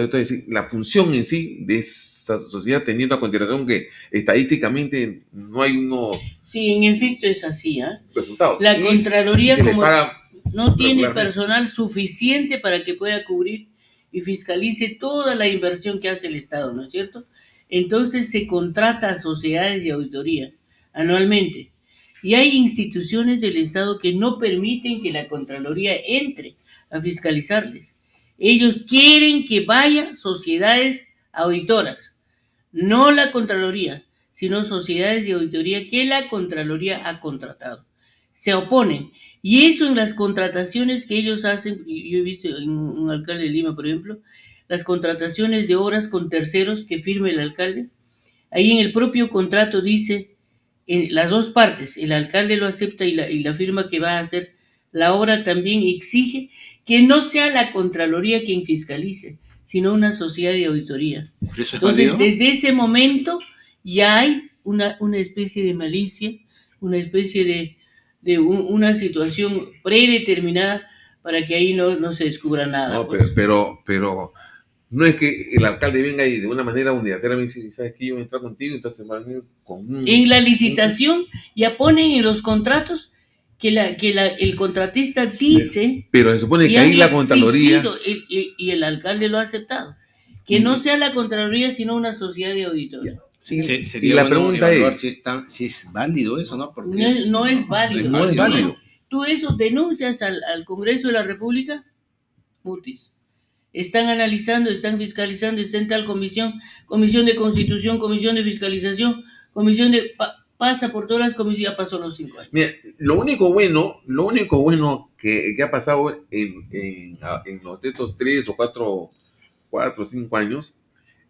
la función en sí de esa sociedad, teniendo a consideración que estadísticamente no hay unos... Sí, en efecto es así, resultados. La Contraloría no tiene personal suficiente para que pueda cubrir y fiscalice toda la inversión que hace el Estado, ¿no es cierto? Entonces se contrata a sociedades de auditoría anualmente. Y hay instituciones del Estado que no permiten que la Contraloría entre a fiscalizarles. Ellos quieren que vaya sociedades auditoras, no la Contraloría, sino sociedades de auditoría que la Contraloría ha contratado. Se oponen. Y eso en las contrataciones que ellos hacen, yo he visto en un alcalde de Lima, por ejemplo, las contrataciones de obras con terceros que firme el alcalde, ahí en el propio contrato dice, en las dos partes, el alcalde lo acepta y la firma que va a hacer la obra también exige que no sea la Contraloría quien fiscalice, sino una sociedad de auditoría. Entonces, desde ese momento ya hay una especie de malicia, una especie de una situación predeterminada para que ahí no se descubra nada. No, pues. pero no es que el alcalde venga y de una manera unilateral me dice, ¿sabes qué? Yo voy a entrar contigo, entonces va a venir con un... En la licitación ya ponen en los contratos que el contratista dice... Pero se supone que ahí la Contraloría... Y el alcalde lo ha aceptado. Que no sea la Contraloría, sino una sociedad de auditoría. Sí, sería y la pregunta es si es válido eso, ¿no? Porque no es válido. No es válido. Tú eso denuncias al Congreso de la República, mutis. Están analizando, están fiscalizando, está en tal comisión de Constitución, comisión de fiscalización, comisión de... pasa por todas las comisiones, ya pasó los 5 años. Mira, lo único bueno que ha pasado en estos 3 o 4 o 5 años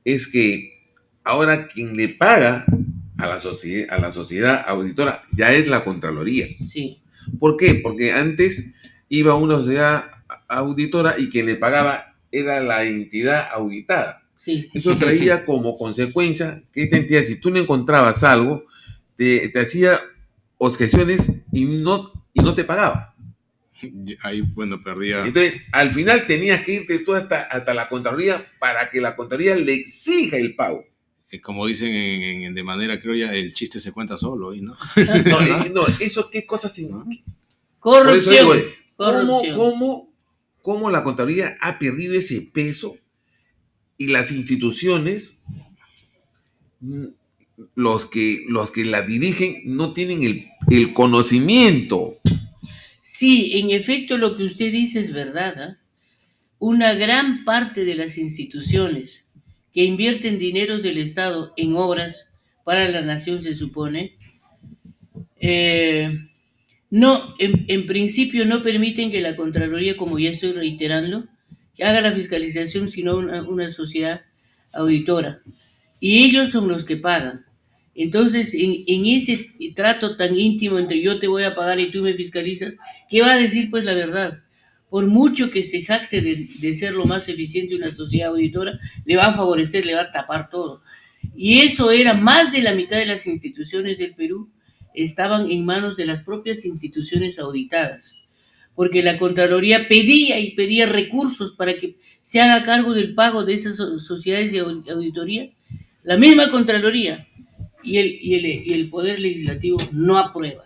es que ahora quien le paga a la sociedad auditora ya es la Contraloría. Sí. ¿Por qué? Porque antes iba una sociedad auditora y quien le pagaba era la entidad auditada. Sí. Eso traía como consecuencia que esta entidad, si tú no encontrabas algo, te hacía objeciones y no te pagaba. Ahí, bueno, perdía. Entonces, al final tenías que irte tú hasta la Contraloría para que la Contraloría le exija el pago. Como dicen de manera criolla, el chiste se cuenta solo, ¿no? No, eso qué cosas... Corrupción. ¿Cómo la Contraloría ha perdido ese peso y las instituciones, los que la dirigen no tienen el conocimiento. Sí, en efecto lo que usted dice es verdad, ¿eh? Una gran parte de las instituciones que invierten dineros del Estado en obras para la nación, se supone, no, en principio no permiten que la Contraloría, como ya estoy reiterando, que haga la fiscalización, sino una sociedad auditora. Y ellos son los que pagan. Entonces, en ese trato tan íntimo entre yo te voy a pagar y tú me fiscalizas, ¿qué va a decir pues la verdad? Por mucho que se jacte de ser lo más eficiente una sociedad auditora, le va a favorecer, le va a tapar todo. Y eso era más de la mitad de las instituciones del Perú, estaban en manos de las propias instituciones auditadas, porque la Contraloría pedía y pedía recursos para que se haga cargo del pago de esas sociedades de auditoría, la misma Contraloría y el Poder Legislativo no aprueba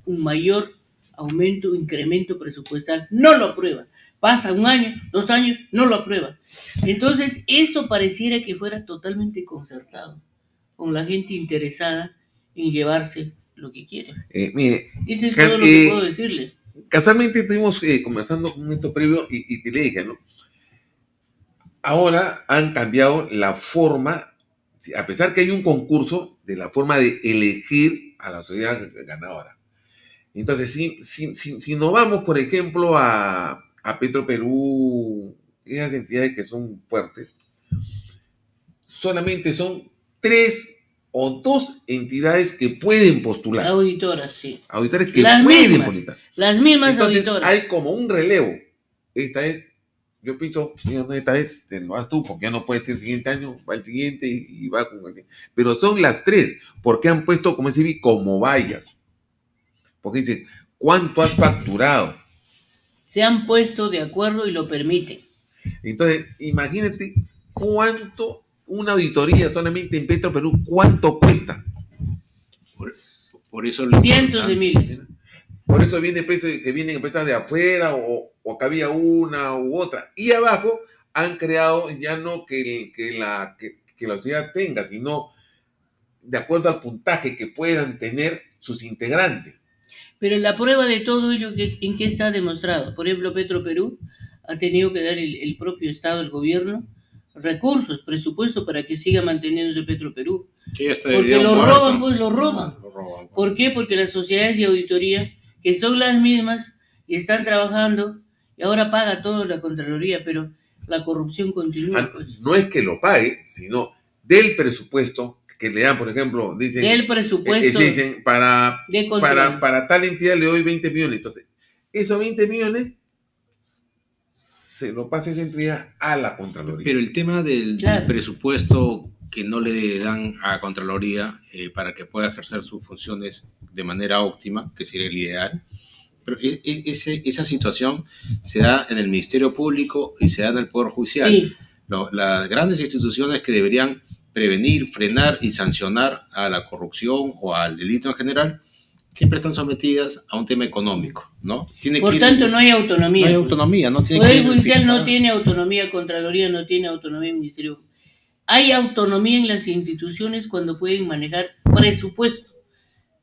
un mayor aumento, incremento presupuestal, no lo aprueba. Pasa un año, 2 años, no lo aprueba. Entonces, eso pareciera que fuera totalmente concertado con la gente interesada en llevarse lo que quiere. Mire, eso es todo lo que puedo decirle. Casualmente estuvimos conversando con esto previo y te le dije, ¿no? Ahora han cambiado la forma, a pesar que hay un concurso, de la forma de elegir a la sociedad ganadora. Entonces, si nos vamos, por ejemplo, a Petroperú, esas entidades que son fuertes, solamente son 3 o 2 entidades que pueden postular. Auditoras, sí. Auditores que pueden postular. Las mismas entonces, auditoras. Hay como un relevo. Esta es, yo pienso, esta vez te lo vas tú, porque ya no puede ser el siguiente año, va el siguiente y va con el... Pero son las 3, porque han puesto, como se dice, como vallas. Porque dicen, ¿cuánto has facturado? Se han puesto de acuerdo y lo permiten. Entonces, imagínate cuánto una auditoría solamente en Petroperú, ¿cuánto cuesta? Por eso cientos de miles. Por eso que vienen empresas de afuera o que había una u otra. Y abajo han creado ya no que la sociedad tenga, sino de acuerdo al puntaje que puedan tener sus integrantes. Pero la prueba de todo ello, ¿en qué está demostrado? Por ejemplo, Petroperú ha tenido que dar el propio Estado, el gobierno, recursos, presupuesto para que siga manteniéndose Petroperú. Sí, porque lo roban, pues lo roban. ¿Por qué? Porque las sociedades de auditoría, que son las mismas y están trabajando, y ahora paga todo la Contraloría, pero la corrupción continúa. Pues. No es que lo pague, sino del presupuesto que le dan, por ejemplo, dicen... Del presupuesto. Dicen, para tal entidad le doy 20 millones. Entonces, esos 20 millones... se lo pasa esa entidad a la Contraloría. Pero el tema del presupuesto que no le dan a Contraloría para que pueda ejercer sus funciones de manera óptima, que sería el ideal, pero esa situación se da en el Ministerio Público y se da en el Poder Judicial. Sí. Las grandes instituciones que deberían prevenir, frenar y sancionar a la corrupción o al delito en general, siempre están sometidas a un tema económico, ¿no? Por tanto, no hay autonomía. No hay autonomía, ¿no? El Poder Judicial no tiene autonomía, Contraloría no tiene autonomía, Ministerio. Hay autonomía en las instituciones cuando pueden manejar presupuesto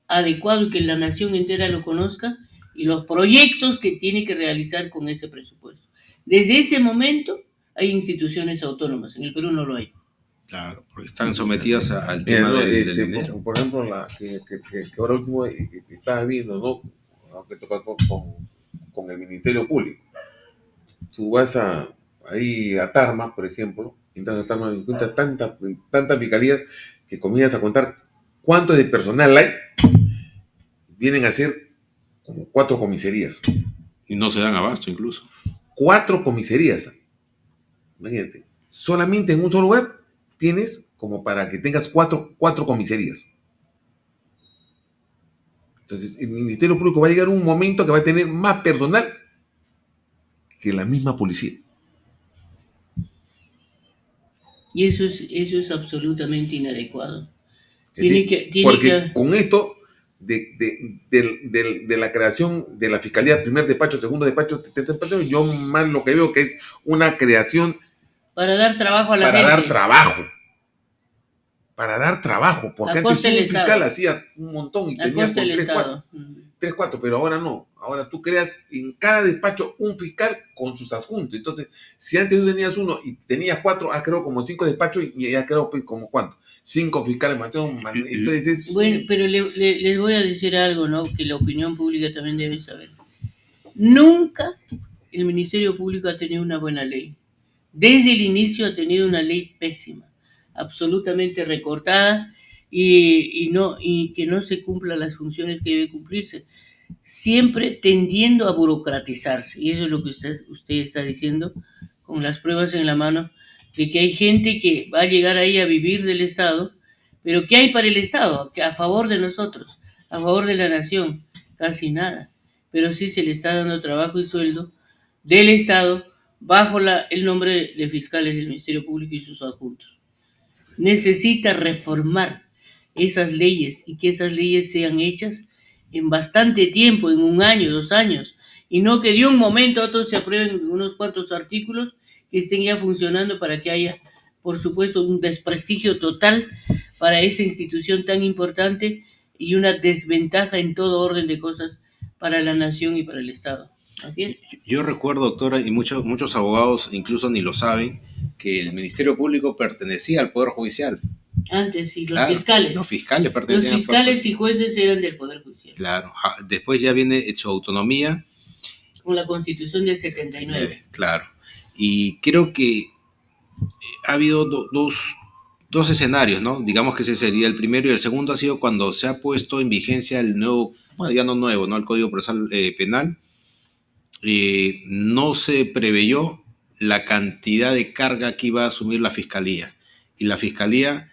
adecuado y que la nación entera lo conozca y los proyectos que tiene que realizar con ese presupuesto. Desde ese momento hay instituciones autónomas, en el Perú no lo hay. Claro, porque están sometidas al tema del dinero. Por ejemplo, la que ahora último estaba viendo, ¿no? Aunque toca con el Ministerio Público. Tú vas ahí a Tarma, por ejemplo, entras a Tarma y encuentras tanta fiscalía que comienzas a contar cuánto de personal hay. Vienen a ser como 4 comisarías. Y no se dan abasto incluso. 4 comisarías. Imagínate, solamente en un solo lugar tienes como para que tengas 4 comisarías. Entonces, el Ministerio Público va a llegar un momento que va a tener más personal que la misma policía. Y eso es absolutamente inadecuado. Con esto de la creación de la Fiscalía, primer despacho, segundo despacho, tercer despacho, yo más lo que veo que es una creación Para dar trabajo a la para gente. dar trabajo. Para dar trabajo, porque A antes costa sí del un fiscal Estado. hacía un montón y A tenía costa con del 3, 4. Estado. 3, 4, pero ahora no. Ahora tú creas en cada despacho un fiscal con sus adjuntos. Entonces, si antes tú tenías uno y tenías 4, creo como 5 despachos y ya creo pues, como ¿cuánto? 5 fiscales. Entonces es... Bueno, pero les voy a decir algo, ¿no? Que la opinión pública también debe saber. Nunca el Ministerio Público ha tenido una buena ley. Desde el inicio ha tenido una ley pésima, absolutamente recortada y que no se cumplan las funciones que debe cumplirse, siempre tendiendo a burocratizarse. Y eso es lo que usted está diciendo con las pruebas en la mano, de que hay gente que va a llegar ahí a vivir del Estado, pero ¿qué hay para el Estado? A favor de nosotros, a favor de la nación, casi nada. Pero sí se le está dando trabajo y sueldo del Estado bajo el nombre de fiscales del Ministerio Público y sus adjuntos. Necesita reformar esas leyes y que esas leyes sean hechas en bastante tiempo, en 1 año, 2 años, y no que de un momento a otro se aprueben unos cuantos artículos que estén ya funcionando para que haya, por supuesto, un desprestigio total para esa institución tan importante y una desventaja en todo orden de cosas para la nación y para el Estado. Así es. Yo recuerdo, doctora, y muchos abogados incluso ni lo saben, que el Ministerio Público pertenecía al Poder Judicial. Antes sí, Claro, los fiscales pertenecían los fiscales y jueces eran del Poder Judicial. Claro, después ya viene su autonomía. Con la Constitución del 79. Claro, y creo que ha habido dos escenarios, ¿no? Digamos que ese sería el primero, y el segundo ha sido cuando se ha puesto en vigencia el nuevo, bueno, ya no nuevo, ¿no? El Código Procesal Penal. No se preveyó la cantidad de carga que iba a asumir la Fiscalía. Y la Fiscalía,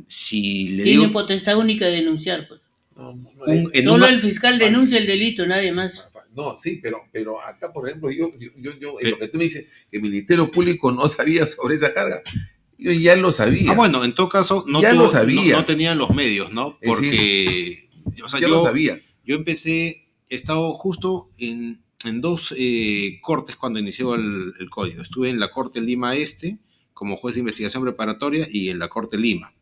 si le tiene digo... potestad única de denunciar, pues. Solo el fiscal denuncia el delito, nadie más. No, sí, pero acá, por ejemplo, yo lo que tú me dices, que el Ministerio Público no sabía sobre esa carga, yo ya lo sabía. Bueno, en todo caso, lo sabía. No tenían los medios, ¿no? Porque, yo lo sabía. Yo he estado justo en 2 cortes cuando inició el código. Estuve en la Corte Lima Este como juez de investigación preparatoria y en la Corte Lima.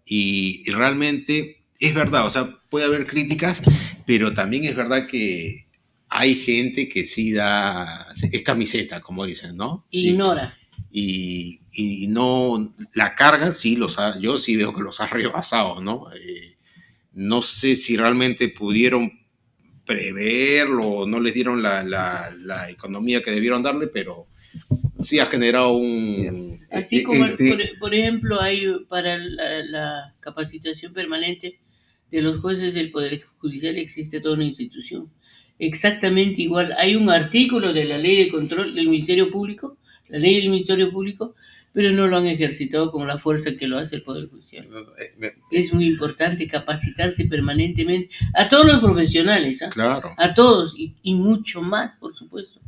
Y realmente es verdad, puede haber críticas, pero también es verdad que hay gente que sí es camiseta, como dicen, ¿no? Ignora. Sí. Y no, la carga sí yo sí veo que los ha rebasado, ¿no? No sé si realmente pudieron preverlo, no les dieron la economía que debieron darle, pero sí ha generado un... Así como, por ejemplo, hay para la capacitación permanente de los jueces del Poder Judicial existe toda una institución. Exactamente igual. Hay un artículo de la Ley de Control del Ministerio Público, la Ley del Ministerio Público, pero no lo han ejercitado con la fuerza que lo hace el Poder Judicial. Es muy importante capacitarse permanentemente a todos los profesionales, ¿eh? Claro. A todos y mucho más, por supuesto.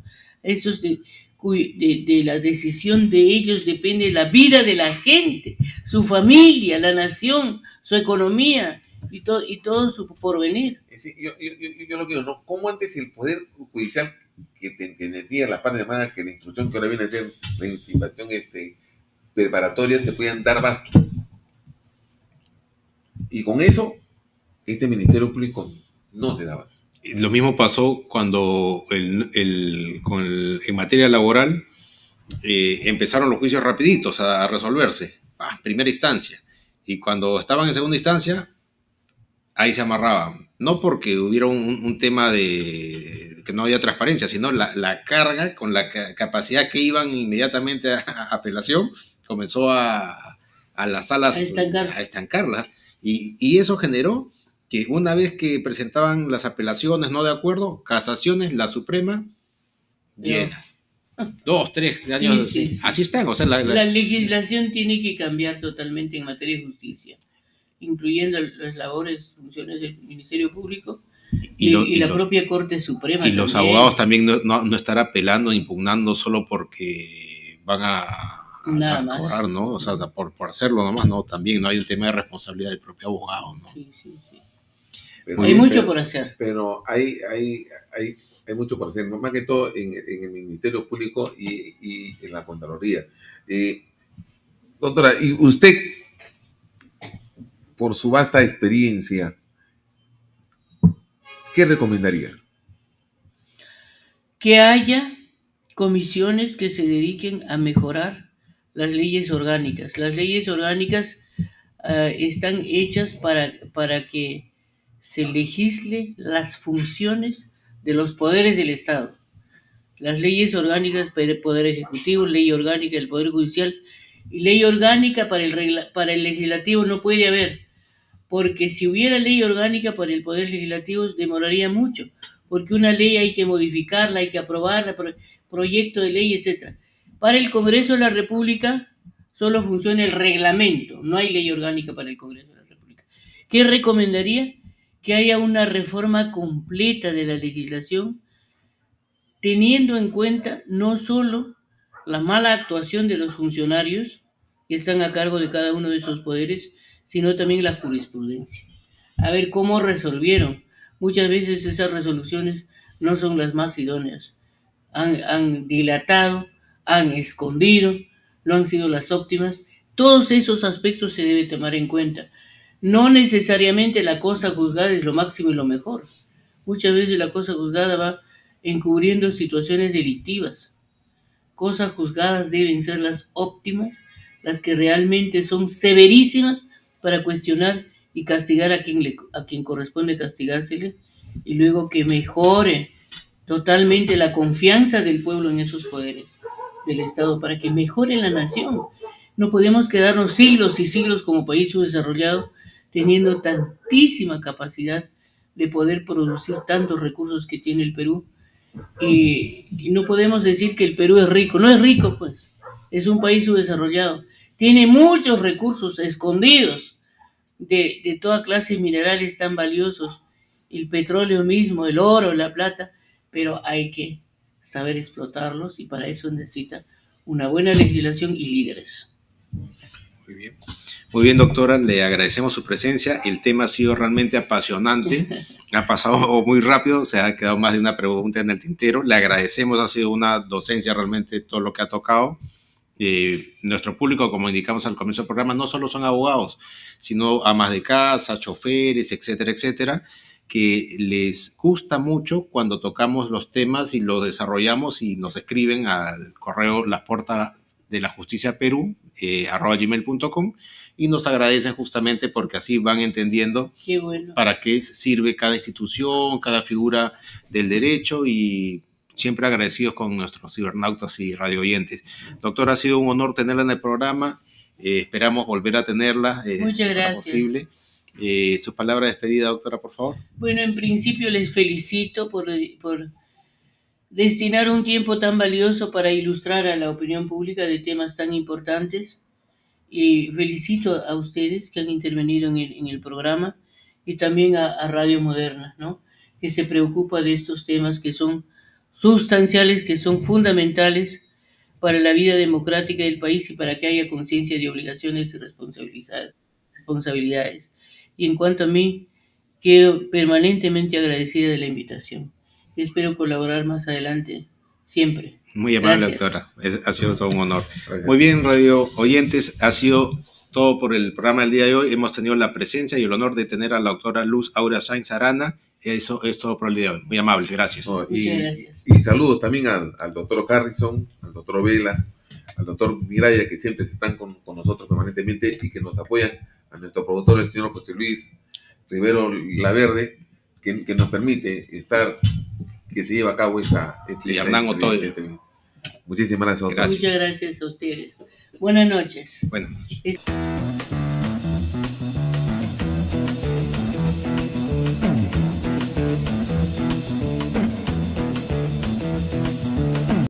Eso es de la decisión de ellos depende la vida de la gente, su familia, la nación, su economía y todo su porvenir. Sí, yo lo quiero, ¿no? ¿Cómo antes el Poder Judicial, que tenía la parte de llamada que la instrucción que ahora viene a ser la intimación preparatoria, se podían dar basto? Y con eso, este Ministerio Público no se daba. Lo mismo pasó cuando en materia laboral empezaron los juicios rapiditos a resolverse, primera instancia. Y cuando estaban en segunda instancia, ahí se amarraban. No porque hubiera un tema de que no había transparencia, sino la carga con la capacidad que iban inmediatamente a apelación comenzó a las salas a estancarlas. Y eso generó que una vez que presentaban las apelaciones no de acuerdo, casaciones, la Suprema, llenas. 2, 3 años. Sí. Así están. La legislación tiene que cambiar totalmente en materia de justicia, incluyendo las labores, funciones del Ministerio Público y la propia Corte Suprema. Y los abogados también no estar apelando, impugnando solo porque van a cobrar, ¿no? Por hacerlo nomás, ¿no? También no hay un tema de responsabilidad del propio abogado, ¿no? Sí. Hay mucho por hacer. Pero hay mucho por hacer, más que todo en el Ministerio Público y en la Contraloría. Doctora, y usted, por su vasta experiencia, ¿qué recomendaría? Que haya comisiones que se dediquen a mejorar las leyes orgánicas. Las leyes orgánicas están hechas para que se legisle las funciones de los poderes del Estado. Las leyes orgánicas para el Poder Ejecutivo, ley orgánica del Poder Judicial y ley orgánica para el Legislativo no puede haber, porque si hubiera ley orgánica para el Poder Legislativo demoraría mucho, porque una ley hay que modificarla, hay que aprobarla, proyecto de ley, etc. Para el Congreso de la República solo funciona el reglamento, no hay ley orgánica para el Congreso de la República. ¿Qué recomendaría? Que haya una reforma completa de la legislación, teniendo en cuenta no solo la mala actuación de los funcionarios que están a cargo de cada uno de esos poderes, sino también la jurisprudencia. A ver cómo resolvieron. Muchas veces esas resoluciones no son las más idóneas. Han dilatado, han escondido, no han sido las óptimas. Todos esos aspectos se deben tomar en cuenta. No necesariamente la cosa juzgada es lo máximo y lo mejor. Muchas veces la cosa juzgada va encubriendo situaciones delictivas. Cosas juzgadas deben ser las óptimas, las que realmente son severísimas para cuestionar y castigar a quien corresponde castigársele, y luego que mejore totalmente la confianza del pueblo en esos poderes del Estado para que mejore la nación. No podemos quedarnos siglos y siglos como país subdesarrollado teniendo tantísima capacidad de poder producir tantos recursos que tiene el Perú. Y no podemos decir que el Perú es rico. No es rico, pues. Es un país subdesarrollado. Tiene muchos recursos escondidos de toda clase de minerales tan valiosos. El petróleo mismo, el oro, la plata. Pero hay que saber explotarlos y para eso necesita una buena legislación y líderes. Muy bien. Muy bien, doctora, le agradecemos su presencia. El tema ha sido realmente apasionante, ha pasado muy rápido, se ha quedado más de una pregunta en el tintero. Le agradecemos, ha sido una docencia realmente todo lo que ha tocado. Nuestro público, como indicamos al comienzo del programa, no solo son abogados, sino amas de casa, choferes, etcétera, etcétera, que les gusta mucho cuando tocamos los temas y los desarrollamos y nos escriben al correo lasportadeLaJusticiaPerú @gmail.com y nos agradecen justamente porque así van entendiendo para qué sirve cada institución, cada figura del derecho, y siempre agradecidos con nuestros cibernautas y radioyentes. Doctora, ha sido un honor tenerla en el programa, esperamos volver a tenerla. Muchas gracias. Posible. Sus palabras de despedida, doctora, por favor. Bueno, en principio les felicito por destinar un tiempo tan valioso para ilustrar a la opinión pública de temas tan importantes. Y felicito a ustedes que han intervenido en el programa y también a Radio Moderna, ¿no? Que se preocupa de estos temas que son sustanciales, que son fundamentales para la vida democrática del país y para que haya conciencia de obligaciones y responsabilidades. Y en cuanto a mí, quedo permanentemente agradecida de la invitación. Espero colaborar más adelante, siempre. Muy amable, doctora. Ha sido todo un honor. Gracias. Muy bien, radio oyentes, ha sido todo por el programa del día de hoy. Hemos tenido la presencia y el honor de tener a la doctora Luz Aurea Sáenz Arana. Eso es todo por el día de hoy. Muy amable, gracias. Muchas gracias. Y saludos también al doctor Harrison, al doctor Vela, al doctor Miraya, que siempre están con nosotros permanentemente y que nos apoyan, a nuestro productor, el señor José Luis Rivero Laverde, que nos permite estar, que se lleva a cabo y Hernán Otoy. Muchísimas gracias. Muchas gracias a ustedes. Buenas noches. Buenas noches.